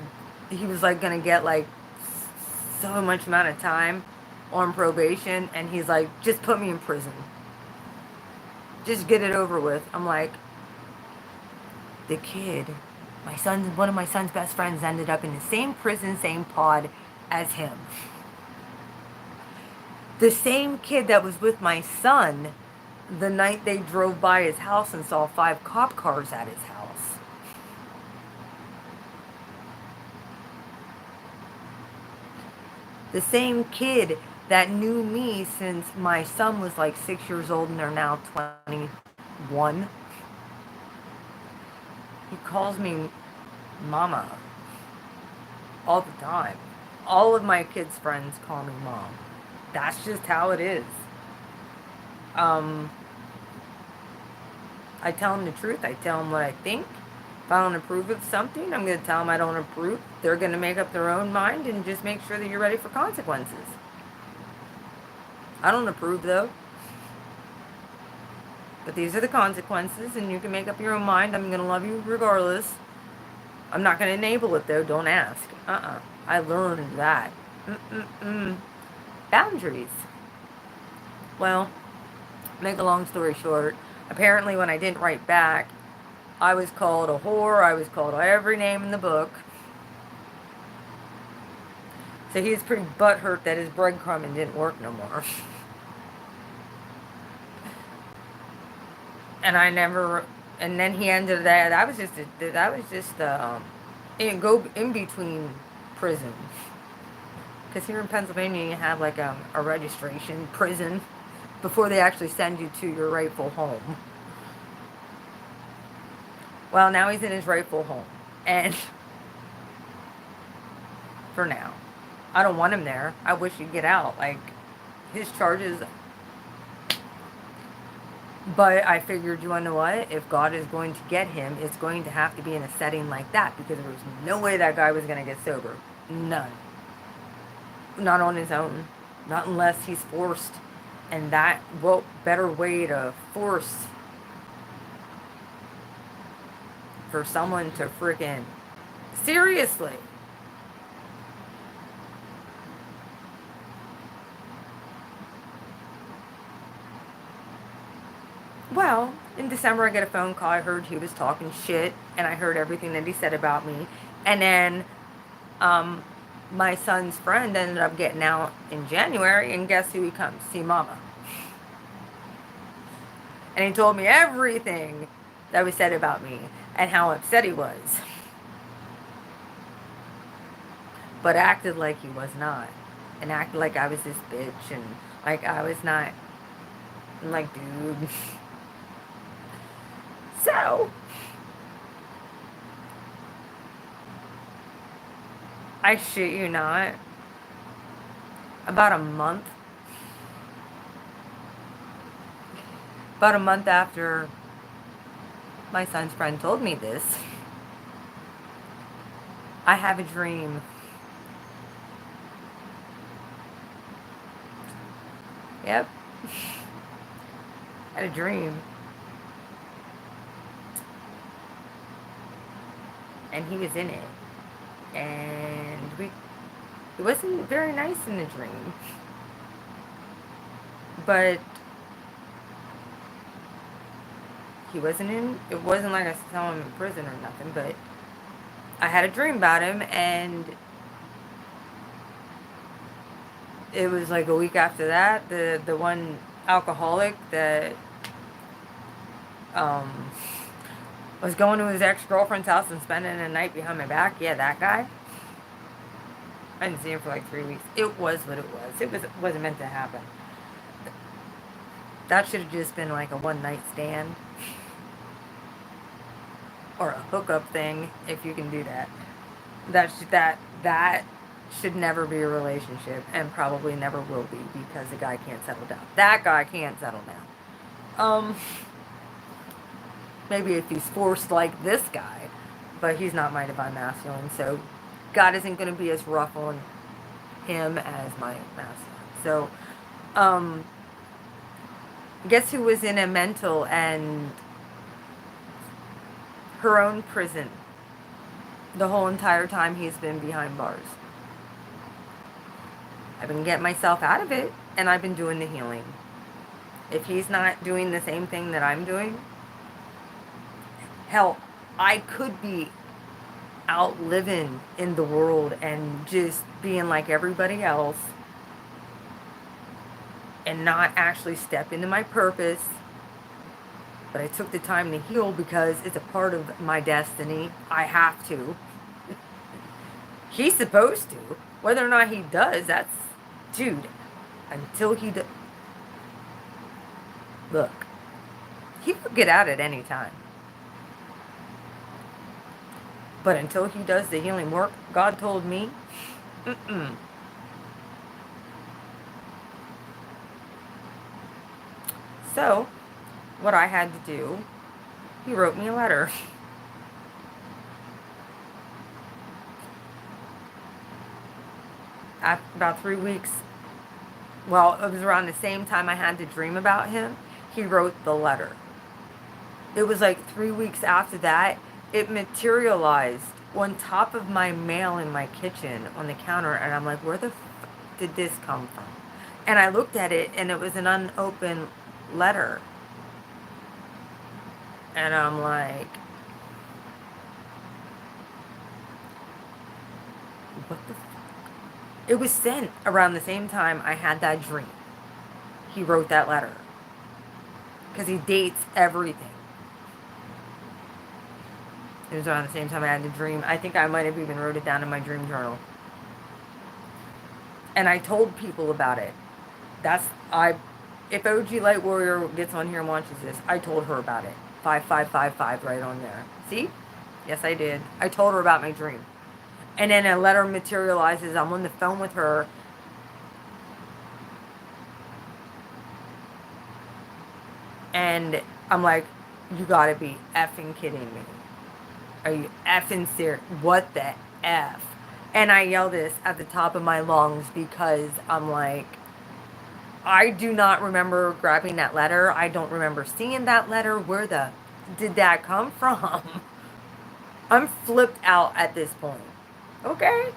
he was like going to get like so much amount of time on probation, and he's like, just put me in prison. Just get it over with. I'm like, the kid, one of my son's best friends ended up in the same prison, same pod as him. The same kid that was with my son the night they drove by his house and saw 5 cop cars at his house. The same kid that knew me since my son was like 6 years old and they're now 21. He calls me Mama all the time. All of my kids' friends call me Mom. That's just how it is. I tell them the truth. I tell them what I think. If I don't approve of something, I'm going to tell them I don't approve. They're going to make up their own mind and just make sure that you're ready for consequences. I don't approve though. But these are the consequences, and you can make up your own mind. I'm going to love you regardless. I'm not going to enable it, though. Don't ask. I learned that. Boundaries. Well, make a long story short, apparently when I didn't write back, I was called a whore. I was called every name in the book. So he was pretty butthurt that his breadcrumbing didn't work no more. And I never, and then he ended that. That was just go in between prisons. Because here in Pennsylvania, you have like a registration prison before they actually send you to your rightful home. Well, now he's in his rightful home, and for now, I don't want him there. I wish he'd get out. Like his charges. But I figured, you want to know what? If God is going to get him, it's going to have to be in a setting like that, because there was no way that guy was going to get sober. None. Not on his own. Not unless he's forced. And that, what better way to force for someone to freaking... Seriously. Well, in December I get a phone call. I heard he was talking shit, and I heard everything that he said about me. And then my son's friend ended up getting out in January, and guess who he comes? See Mama. And he told me everything that was said about me and how upset he was. But acted like he was not. And acted like I was this bitch, and like I was not. I'm like, dude. So, I shit you not, about a month after my son's friend told me this, I have a dream. Yep. I had a dream. And he was in it. And he wasn't very nice in the dream. But it wasn't like I saw him in prison or nothing, but I had a dream about him, and it was like a week after that, the one alcoholic that was going to his ex-girlfriend's house and spending a night behind my back. Yeah, that guy. I didn't see him for like 3 weeks. It was what it was. It wasn't meant to happen. That should have just been like a one-night stand. Or a hookup thing, if you can do that. That should never be a relationship, and probably never will be, because the guy can't settle down. That guy can't settle down. Maybe if he's forced like this guy, but he's not my divine masculine, so God isn't going to be as rough on him as my masculine. So, guess who was in a mental and her own prison the whole entire time he's been behind bars? I've been getting myself out of it, and I've been doing the healing. If he's not doing the same thing that I'm doing, hell, I could be out living in the world and just being like everybody else and not actually step into my purpose. But I took the time to heal because it's a part of my destiny. I have to. He's supposed to. Whether or not he does, that's... Dude, until he does... Look, he could get out at any time. But until he does the healing work, God told me, So, what I had to do, he wrote me a letter. After about 3 weeks Well, it was around the same time I had the dream about him. He wrote the letter. It was like 3 weeks after that, it materialized on top of my mail in my kitchen on the counter. And I'm like, where the did this come from? And I looked at it and it was an unopened letter. And I'm like, what the fuck? It was sent around the same time I had that dream. He wrote that letter. Because he dates everything. It was around the same time I had the dream. I think I might have even wrote it down in my dream journal. And I told people about it. If OG Light Warrior gets on here and watches this, I told her about it. 5555 right on there. See? Yes, I did. I told her about my dream. And then a letter materializes. I'm on the phone with her. And I'm like, you gotta be effing kidding me. Are you effing serious? What the F? And I yell this at the top of my lungs because I'm like, I do not remember grabbing that letter. I don't remember seeing that letter. Where the did that come from? I'm flipped out at this point. Okay?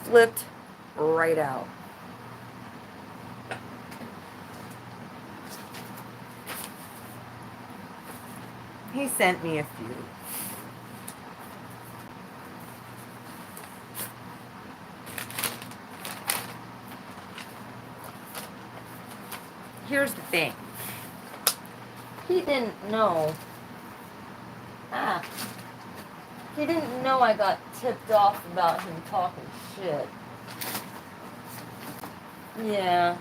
Flipped right out. He sent me a few. Here's the thing. He didn't know. He didn't know I got tipped off about him talking shit. Yeah.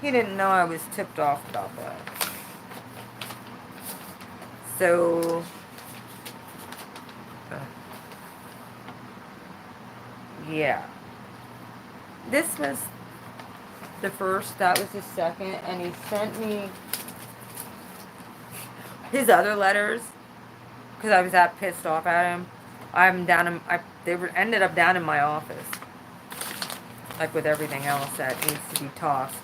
He didn't know I was tipped off about that. So, yeah. This was the first, that was the second, and he sent me his other letters, because I was that pissed off at him. They ended up down in my office, like with everything else that needs to be tossed.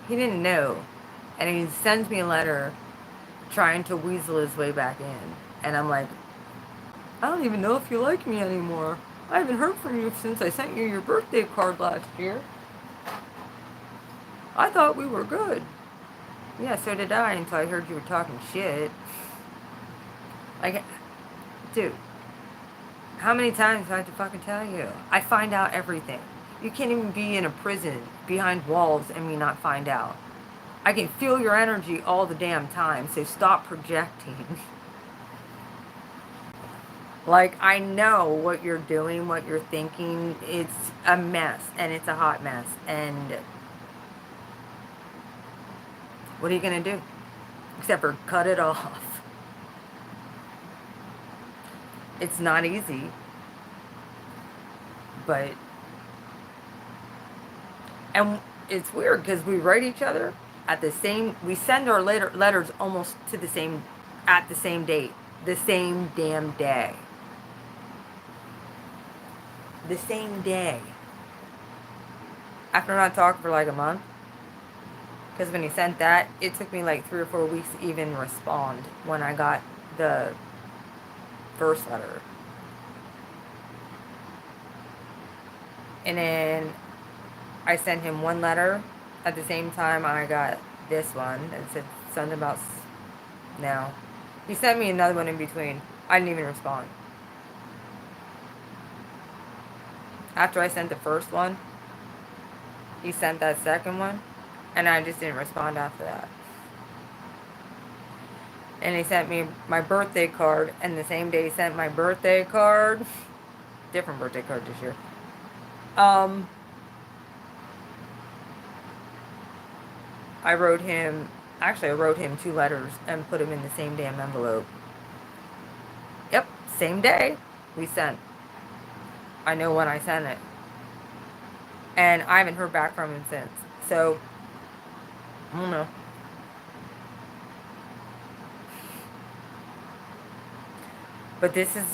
He didn't know, and he sends me a letter trying to weasel his way back in, and I'm like, I don't even know if you like me anymore. I haven't heard from you since I sent you your birthday card last year. I thought we were good. Yeah, so did I, until I heard you were talking shit. Like, dude, how many times do I have to fucking tell you? I find out everything. You can't even be in a prison behind walls and me not find out. I can feel your energy all the damn time, so stop projecting. Like, I know what you're doing, what you're thinking. It's a mess, and it's a hot mess. And what are you going to do? Except for cut it off. It's not easy. But, and it's weird because we write each other at the same, we send our letters almost to the same, at the same date. The same damn day. The same day. After not talking for like a month. Because when he sent that, it took me like 3 or 4 weeks to even respond when I got the first letter. And then I sent him one letter at the same time I got this one. It said something about now. He sent me another one in between. I didn't even respond. After I sent the first one, he sent that second one, and I just didn't respond after that. And he sent me my birthday card, and the same day he sent my birthday card, different birthday card this year. I wrote him 2 letters and put them in the same damn envelope. Yep, same day we sent. I know when I sent it. And I haven't heard back from him since. So, I don't know. But this is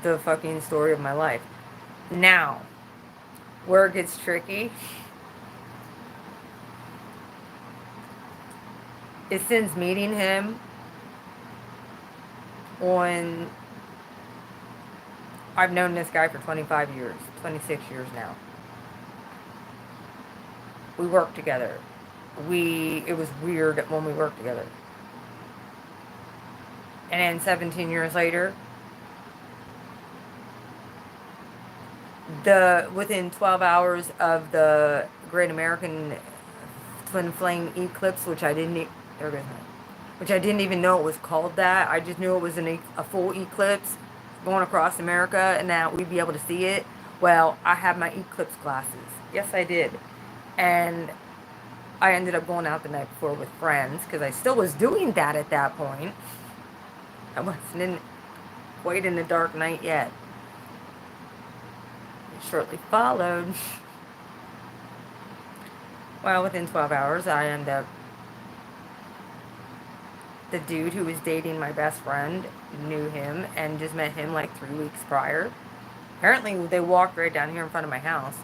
the fucking story of my life. Now, where it gets tricky is since meeting him on... I've known this guy for 25 years, 26 years now. We worked together. It was weird when we worked together. And then 17 years later, within 12 hours of the Great American Twin Flame Eclipse, which I didn't even know it was called that. I just knew it was a full eclipse going across America and that we'd be able to see it. Well, I had my eclipse glasses. Yes, I did. And I ended up going out the night before with friends because I still was doing that at that point. I wasn't quite in the dark night yet. It shortly followed. Well, within 12 hours, I end up... The dude who was dating my best friend knew him and just met him like 3 weeks prior. Apparently, they walked right down here in front of my house.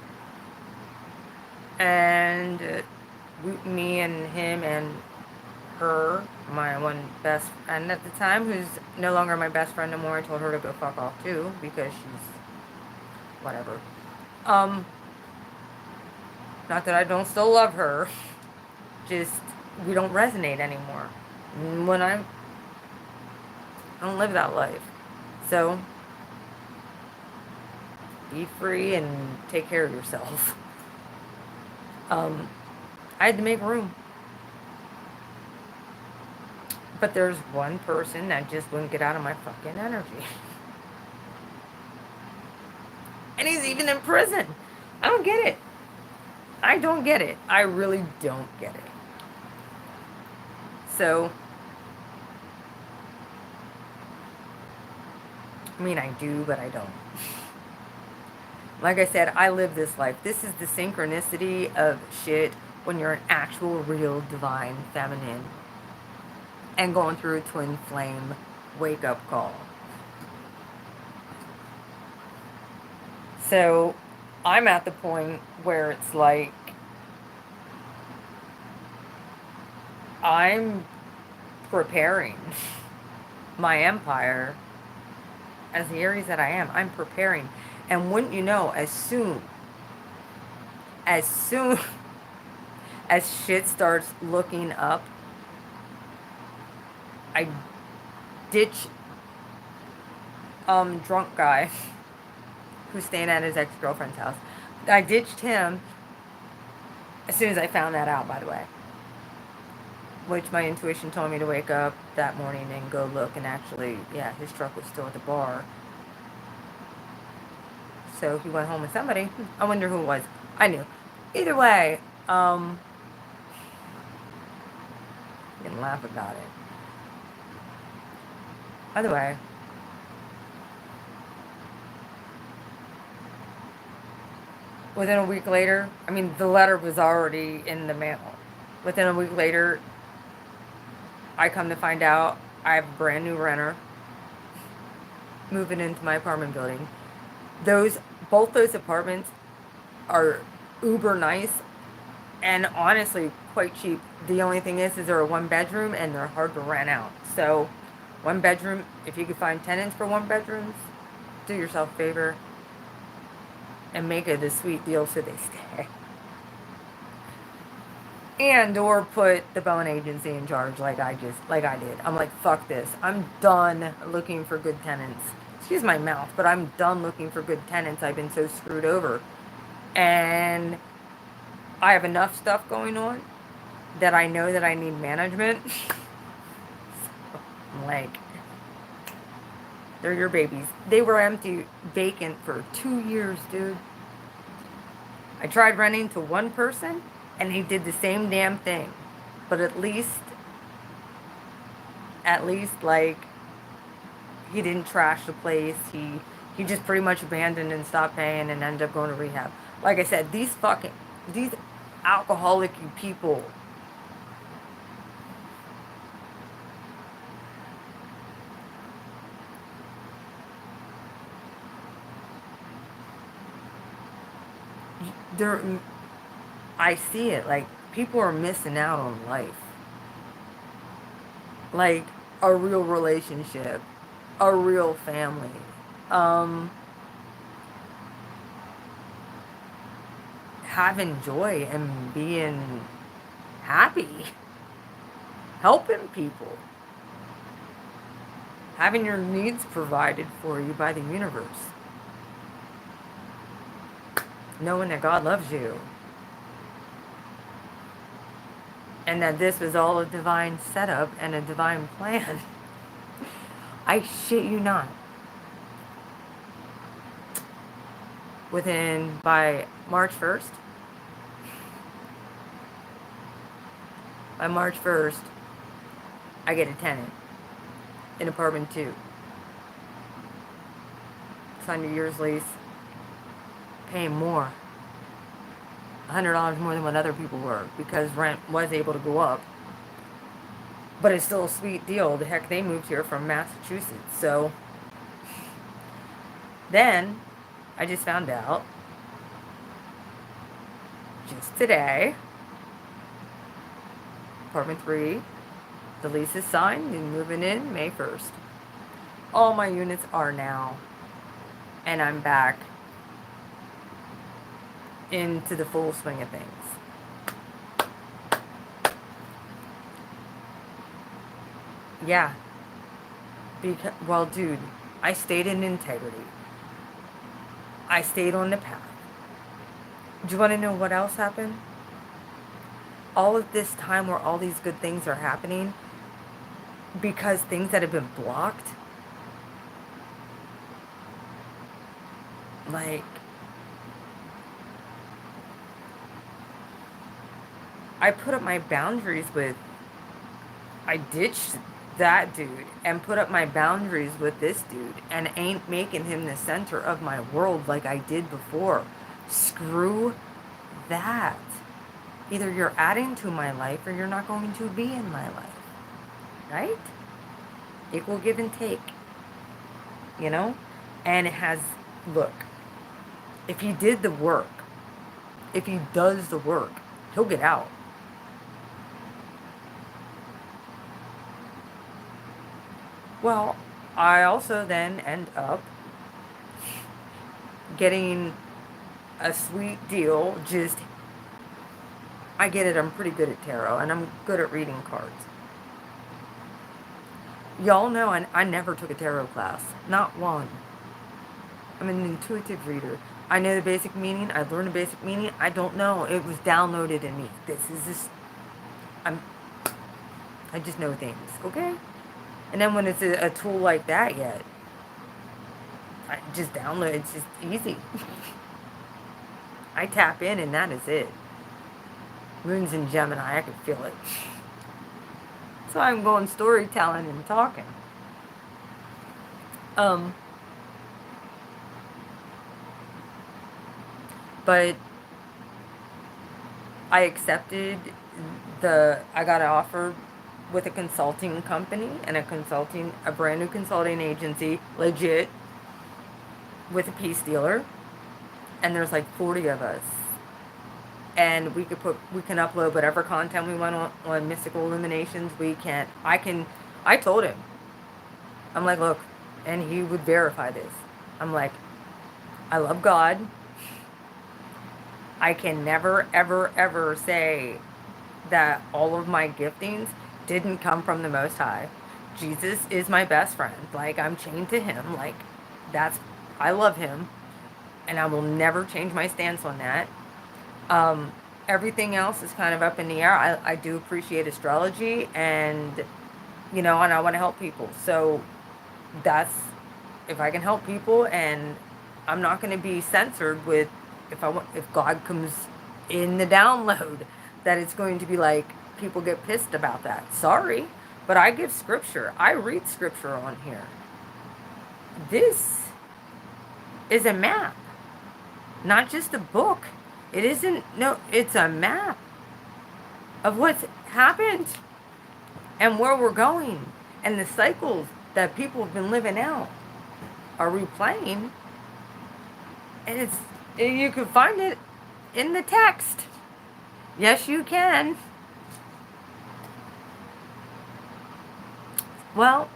And me and him and her, my one best friend at the time, who's no longer my best friend anymore, I told her to go fuck off too, because she's... whatever. Not that I don't still love her. Just, we don't resonate anymore. When I don't live that life. So, be free and take care of yourself. I had to make room. But there's one person that just wouldn't get out of my fucking energy. And he's even in prison. I don't get it. I don't get it. I really don't get it. So, I mean, I do, but I don't. Like I said, I live this life. This is the synchronicity of shit when you're an actual, real, divine feminine and going through a twin flame wake-up call. So, I'm at the point where it's like, I'm preparing my empire as the Aries that I am. I'm preparing. And wouldn't you know, as soon as shit starts looking up, I ditch drunk guy who's staying at his ex-girlfriend's house. I ditched him as soon as I found that out, by the way. Which my intuition told me to wake up that morning and go look, and actually, yeah, his truck was still at the bar. So he went home with somebody. I wonder who it was. I knew. Either way, you can laugh about it. By the way, within a week later, I mean, the letter was already in the mail. Within a week later, I come to find out I have a brand new renter moving into my apartment building. Both those apartments are uber nice and honestly quite cheap. The only thing is they're a 1-bedroom and they're hard to rent out. So, 1-bedroom, if you could find tenants for 1-bedrooms, do yourself a favor and make it a sweet deal so they stay. And or put the Bowen agency in charge like I did. I'm like, fuck this. I'm done looking for good tenants. Excuse my mouth, but I'm done looking for good tenants. I've been so screwed over. And I have enough stuff going on that I know that I need management. So, like, they're your babies. They were empty, vacant for 2 years, dude. I tried renting to one person, and he did the same damn thing. But at least, like, he didn't trash the place. He just pretty much abandoned and stopped paying and ended up going to rehab. Like I said, these alcoholic people there, I see it. Like, people are missing out on life. Like, a real relationship, a real family. Um, Having joy and being happy, helping people, having your needs provided for you by the universe, knowing that God loves you, and that this was all a divine setup and a divine plan. I shit you not. By March 1st, I get a tenant in apartment 2. Signed a year's lease, paying more, $100 more than what other people were, because rent was able to go up. But it's still a sweet deal. The heck, they moved here from Massachusetts. So then I just found out, just today, apartment 3, the lease is signed and moving in May 1st. All my units are now. And I'm back into the full swing of things. Yeah. Well, dude, I stayed in integrity. I stayed on the path. Do you want to know what else happened? All of this time where all these good things are happening, because things that have been blocked, like, I put up my boundaries with, I ditched that dude and put up my boundaries with this dude and ain't making him the center of my world like I did before. Screw that. Either you're adding to my life or you're not going to be in my life. Right? Equal give and take. You know? And it has, look, if he did the work, if he does the work, he'll get out. Well, I also then end up getting a sweet deal. Just, I get it, I'm pretty good at tarot, and I'm good at reading cards. Y'all know I never took a tarot class. Not one. I'm an intuitive reader. I know the basic meaning. I learned the basic meaning. I don't know. It was downloaded in me. I just know things, okay? And then when it's a tool like that yet, I just download. It's just easy. I tap in and that is it. Runes in Gemini, I can feel it. So I'm going storytelling and talking. But I accepted I got an offer with a consulting company and a brand new consulting agency, legit, with a peace dealer. And there's like 40 of us. And we can upload whatever content we want on Mystical Illuminations. I told him, I'm like, look, and he would verify this. I'm like, I love God. I can never, ever, ever say that all of my giftings didn't come from the Most High. Jesus is my best friend. Like, I'm chained to him. Like, I love him. And I will never change my stance on that. Everything else is kind of up in the air. I do appreciate astrology and, and I want to help people. So if I can help people, and I'm not going to be censored with, if God comes in the download, that it's going to be like, people get pissed about that. Sorry, but I give scripture. I read scripture on here. This is a map, not just a book. It's a map of what's happened and where we're going, and the cycles that people have been living out are replaying. And you can find it in the text. Yes, you can. Well,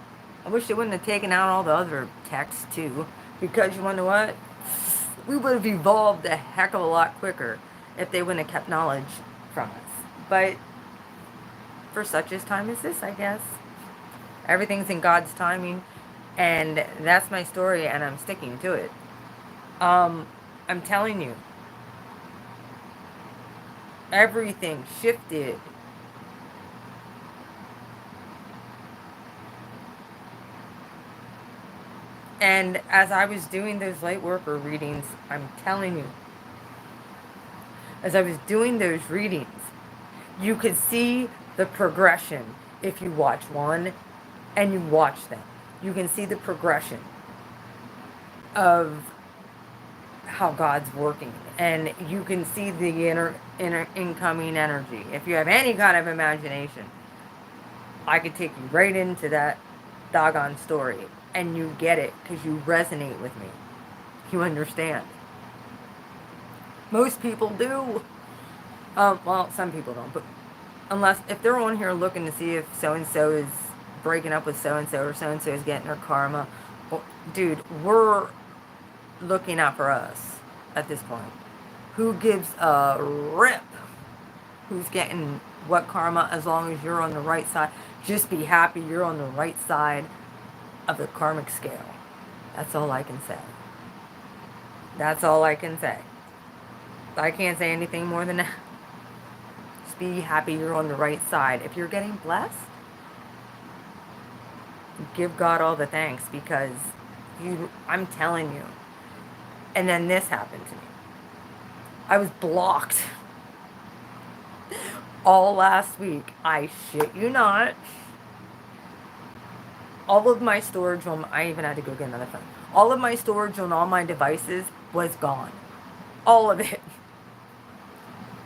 I wish they wouldn't have taken out all the other texts too, because you wonder what? We would have evolved a heck of a lot quicker if they wouldn't have kept knowledge from us. But for such a time as this, I guess. Everything's in God's timing, and that's my story, and I'm sticking to it. I'm telling you, everything shifted. And as I was doing those light worker readings, I'm telling you, as I was doing those readings, you could see the progression if you watch one and you watch them. You can see the progression of how God's working, and you can see the inner incoming energy. If you have any kind of imagination, I could take you right into that doggone story, and you get it because you resonate with me. You understand. Most people do. Well, some people don't, but unless if they're on here looking to see if so and so is breaking up with so and so is getting her karma, well, dude, we're looking out for us at this point. Who gives a rip who's getting what karma as long as you're on the right side? Just be happy you're on the right side of the karmic scale. That's all I can say. That's all I can say. I can't say anything more than that. Just be happy you're on the right side. If you're getting blessed, give God all the thanks, because I'm telling you. And then this happened to me. I was blocked all last week. I shit you not. All of my storage on, I even had to go get another phone. All of my storage on all my devices was gone. All of it.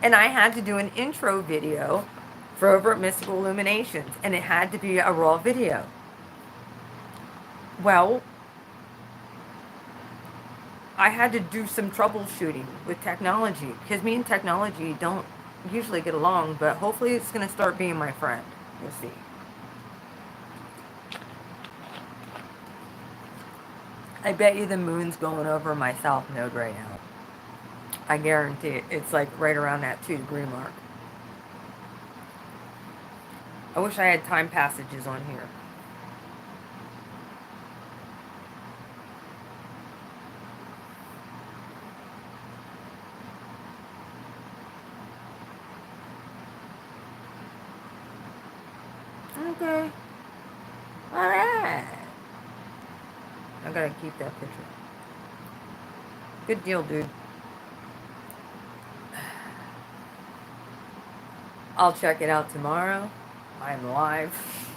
And I had to do an intro video for over at Mystical Illuminations, and it had to be a raw video. Well, I had to do some troubleshooting with technology, because me and technology don't usually get along, but hopefully it's going to start being my friend. We'll see. I bet you the moon's going over my south node right now. I guarantee it. It's like right around that 2-degree mark. I wish I had time passages on here. Okay. Alright. I gotta keep that picture. Good deal, dude. I'll check it out tomorrow. I'm live.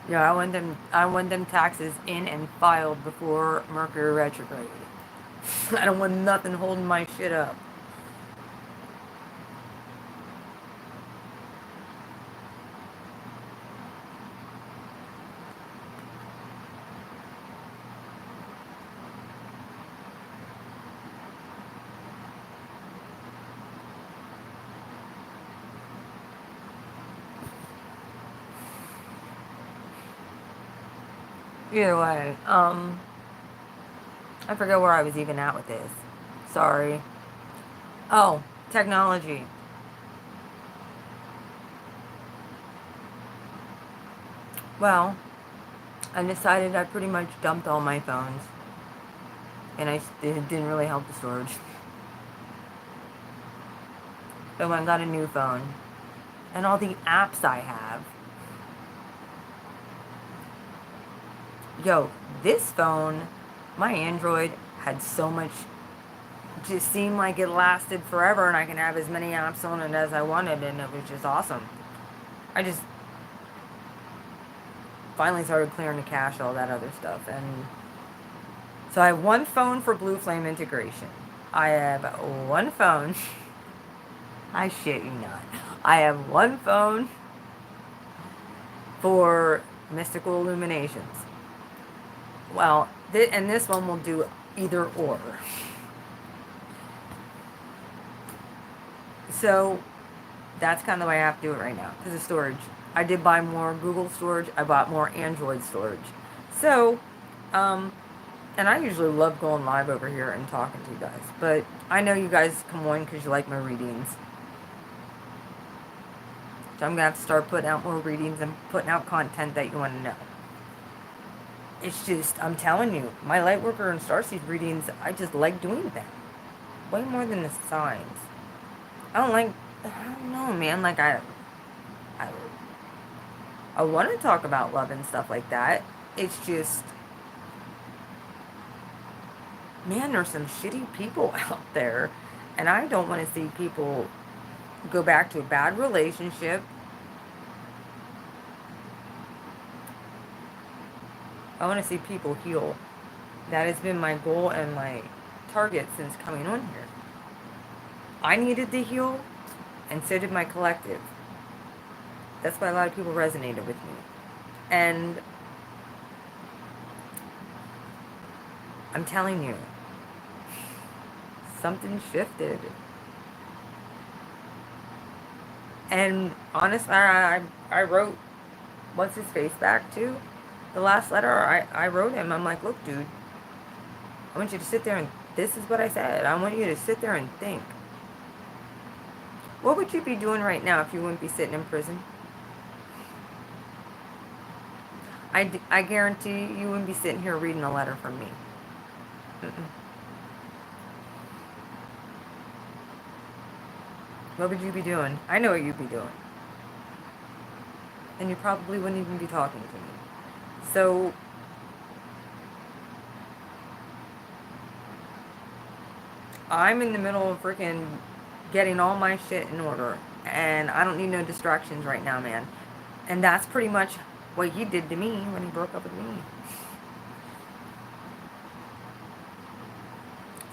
Yeah, I want them taxes in and filed before Mercury retrograde. I don't want nothing holding my shit up. Either way, I forget where I was even at with this. Sorry. Oh, Technology. Well, I decided I pretty much dumped all my phones. And it didn't really help the storage. So I got a new phone. And all the apps I have. Yo, this phone, my Android, had so much, just seemed like it lasted forever and I can have as many apps on it as I wanted, and it was just awesome. I just finally started clearing the cache, all that other stuff. And so I have one phone for Blue Flame integration. I have one phone. I shit you not. I have one phone for Mystical Illuminations. Well, and this one will do either or. So that's kind of the way I have to do it right now because of storage. I did buy more Google storage. I bought more Android storage. So, and I usually love going live over here and talking to you guys. But I know you guys come on because you like my readings. So I'm going to have to start putting out more readings and putting out content that you want to know. It's just, I'm telling you, my Lightworker and Starseed readings, I just like doing them. Way more than the signs. I don't know, man. Like, I want to talk about love and stuff like that. It's just, man, there's some shitty people out there. And I don't want to see people go back to a bad relationship. I want to see people heal. That has been my goal and my target since coming on here. I needed to heal, and so did my collective. That's why a lot of people resonated with me. And I'm telling you, something shifted. And honestly, I wrote, what's his face back too? The last letter I wrote him, I'm like, look, dude, I want you to sit there and, this is what I said, I want you to sit there and think. What would you be doing right now if you wouldn't be sitting in prison? I guarantee you wouldn't be sitting here reading a letter from me. What would you be doing? I know what you'd be doing. And you probably wouldn't even be talking to me. So, I'm in the middle of freaking getting all my shit in order. And I don't need no distractions right now, man. And that's pretty much what he did to me when he broke up with me.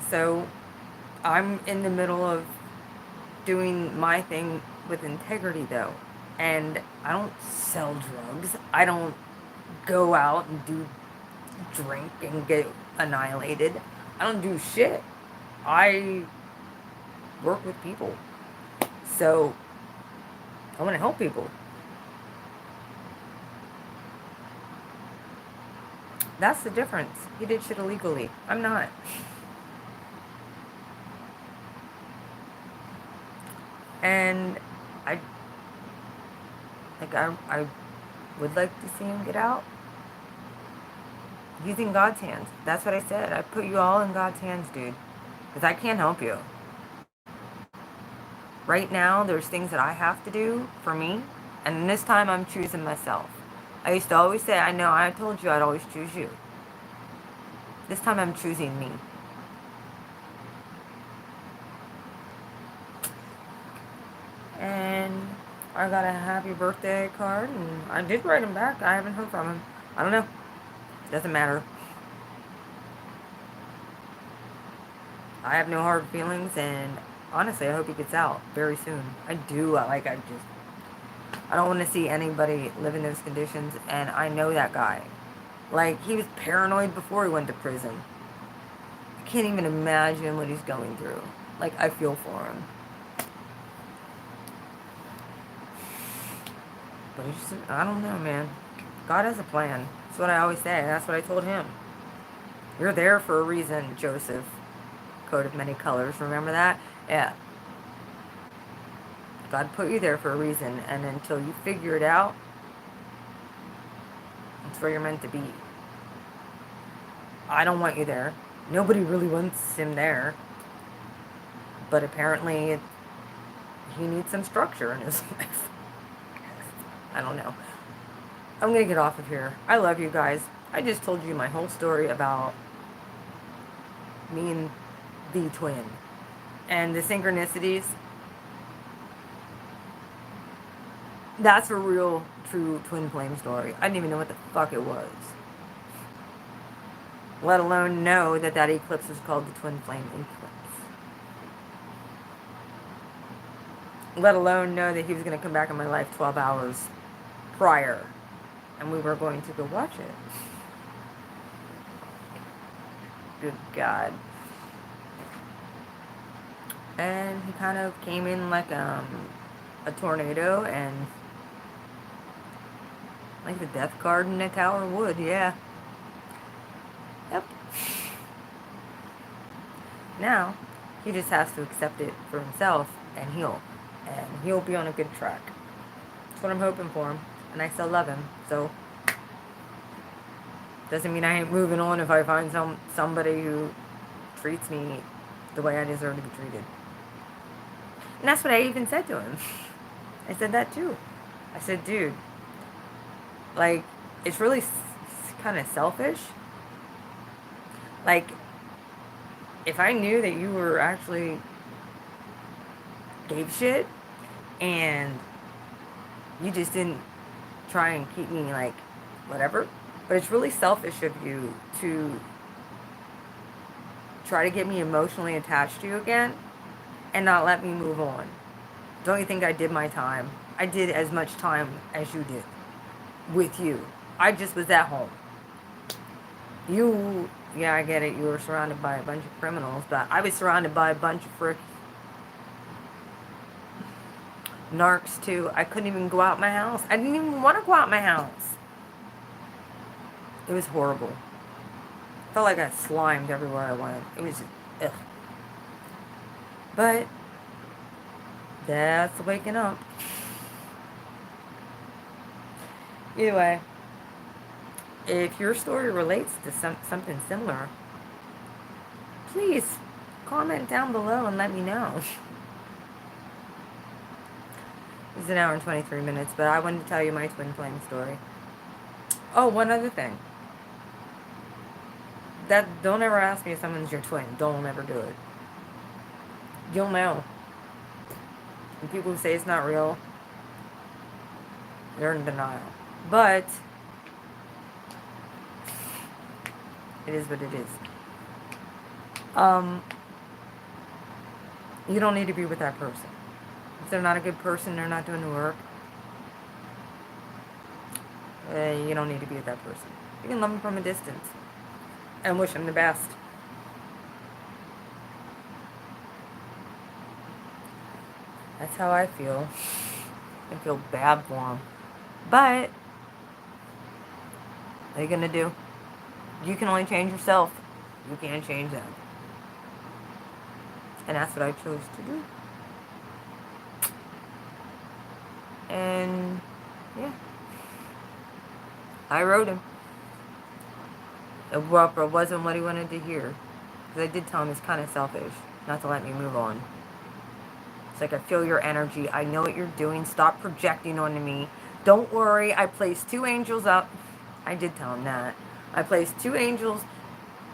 So, I'm in the middle of doing my thing with integrity, though. And I don't sell drugs. I don't go out and drink and get annihilated. I don't do shit. I work with people. So, I want to help people. That's the difference. He did shit illegally. I'm not. And I would like to see him get out. Using God's hands. That's what I said. I put you all in God's hands, dude. Because I can't help you. Right now, there's things that I have to do for me. And this time, I'm choosing myself. I used to always say, I know, I told you I'd always choose you. This time, I'm choosing me. And I got a happy birthday card. And I did write him back. I haven't heard from him. I don't know. Doesn't matter. I have no hard feelings, and honestly, I hope he gets out very soon. I do. I don't want to see anybody live in those conditions, and I know that guy. Like, he was paranoid before he went to prison. I can't even imagine what he's going through. Like, I feel for him. But he's just, I don't know, man. God has a plan. That's what I always say. That's what I told him. You're there for a reason, Joseph. Coat of many colors. Remember that? Yeah. God put you there for a reason, and until you figure it out, it's where you're meant to be. I don't want you there. Nobody really wants him there. But apparently, he needs some structure in his life. I don't know. I'm going to get off of here. I love you guys. I just told you my whole story about me and the twin. And the synchronicities. That's a real, true twin flame story. I didn't even know what the fuck it was. Let alone know that that eclipse is called the twin flame eclipse. Let alone know that he was going to come back in my life 12 hours prior. And we were going to go watch it. Good God. And he kind of came in like a tornado, and like the death card in a tower would, yeah. Yep. Now, he just has to accept it for himself and heal. And he'll be on a good track. That's what I'm hoping for him. And I still love him, so doesn't mean I ain't moving on if I find somebody who treats me the way I deserve to be treated. And that's what I even said to him. I said that too. I said, dude, like, it's really kind of selfish. Like, if I knew that you were actually gave shit and you just didn't try and keep me like whatever, but it's really selfish of you to try to get me emotionally attached to you again and not let me move on. Don't you think I did my time? I did as much time as you did with you. I just was at home. You, yeah, I get it, you were surrounded by a bunch of criminals, but I was surrounded by a bunch of frick narcs too. I couldn't even go out my house. I didn't even want to go out my house. It was horrible. Felt like I slimed everywhere I went. It was just, ugh. But that's waking up. Either way, if your story relates to something similar, please comment down below and let me know. It's an hour and 23 minutes, but I wanted to tell you my twin flame story. Oh, one other thing. Don't ever ask me if someone's your twin. Don't ever do it. You'll know. And people who say it's not real, they're in denial. But it is what it is. You don't need to be with that person. If they're not a good person, they're not doing the work, you don't need to be with that person. You can love them from a distance and wish them the best. That's how I feel. I feel bad for them. But what are you going to do? You can only change yourself. You can't change them. And that's what I chose to do. And yeah, I wrote him. It wasn't what he wanted to hear. Because I did tell him it's kind of selfish not to let me move on. It's like, I feel your energy. I know what you're doing. Stop projecting onto me. Don't worry. I placed 2 angels up. I did tell him that. I placed 2 angels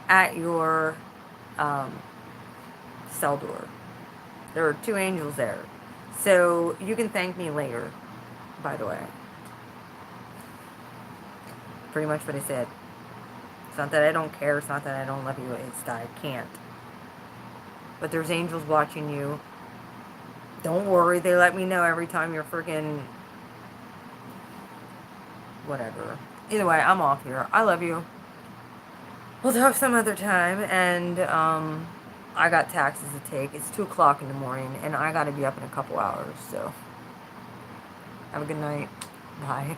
at your cell door. There are 2 angels there. So you can thank me later, by the way. Pretty much what I said. It's not that I don't care. It's not that I don't love you. It's that I can't. But there's angels watching you. Don't worry. They let me know every time you're freaking whatever. Either way, I'm off here. I love you. We'll talk some other time. And I got taxes to take. It's 2 o'clock in the morning. And I got to be up in a couple hours. So have a good night. Bye.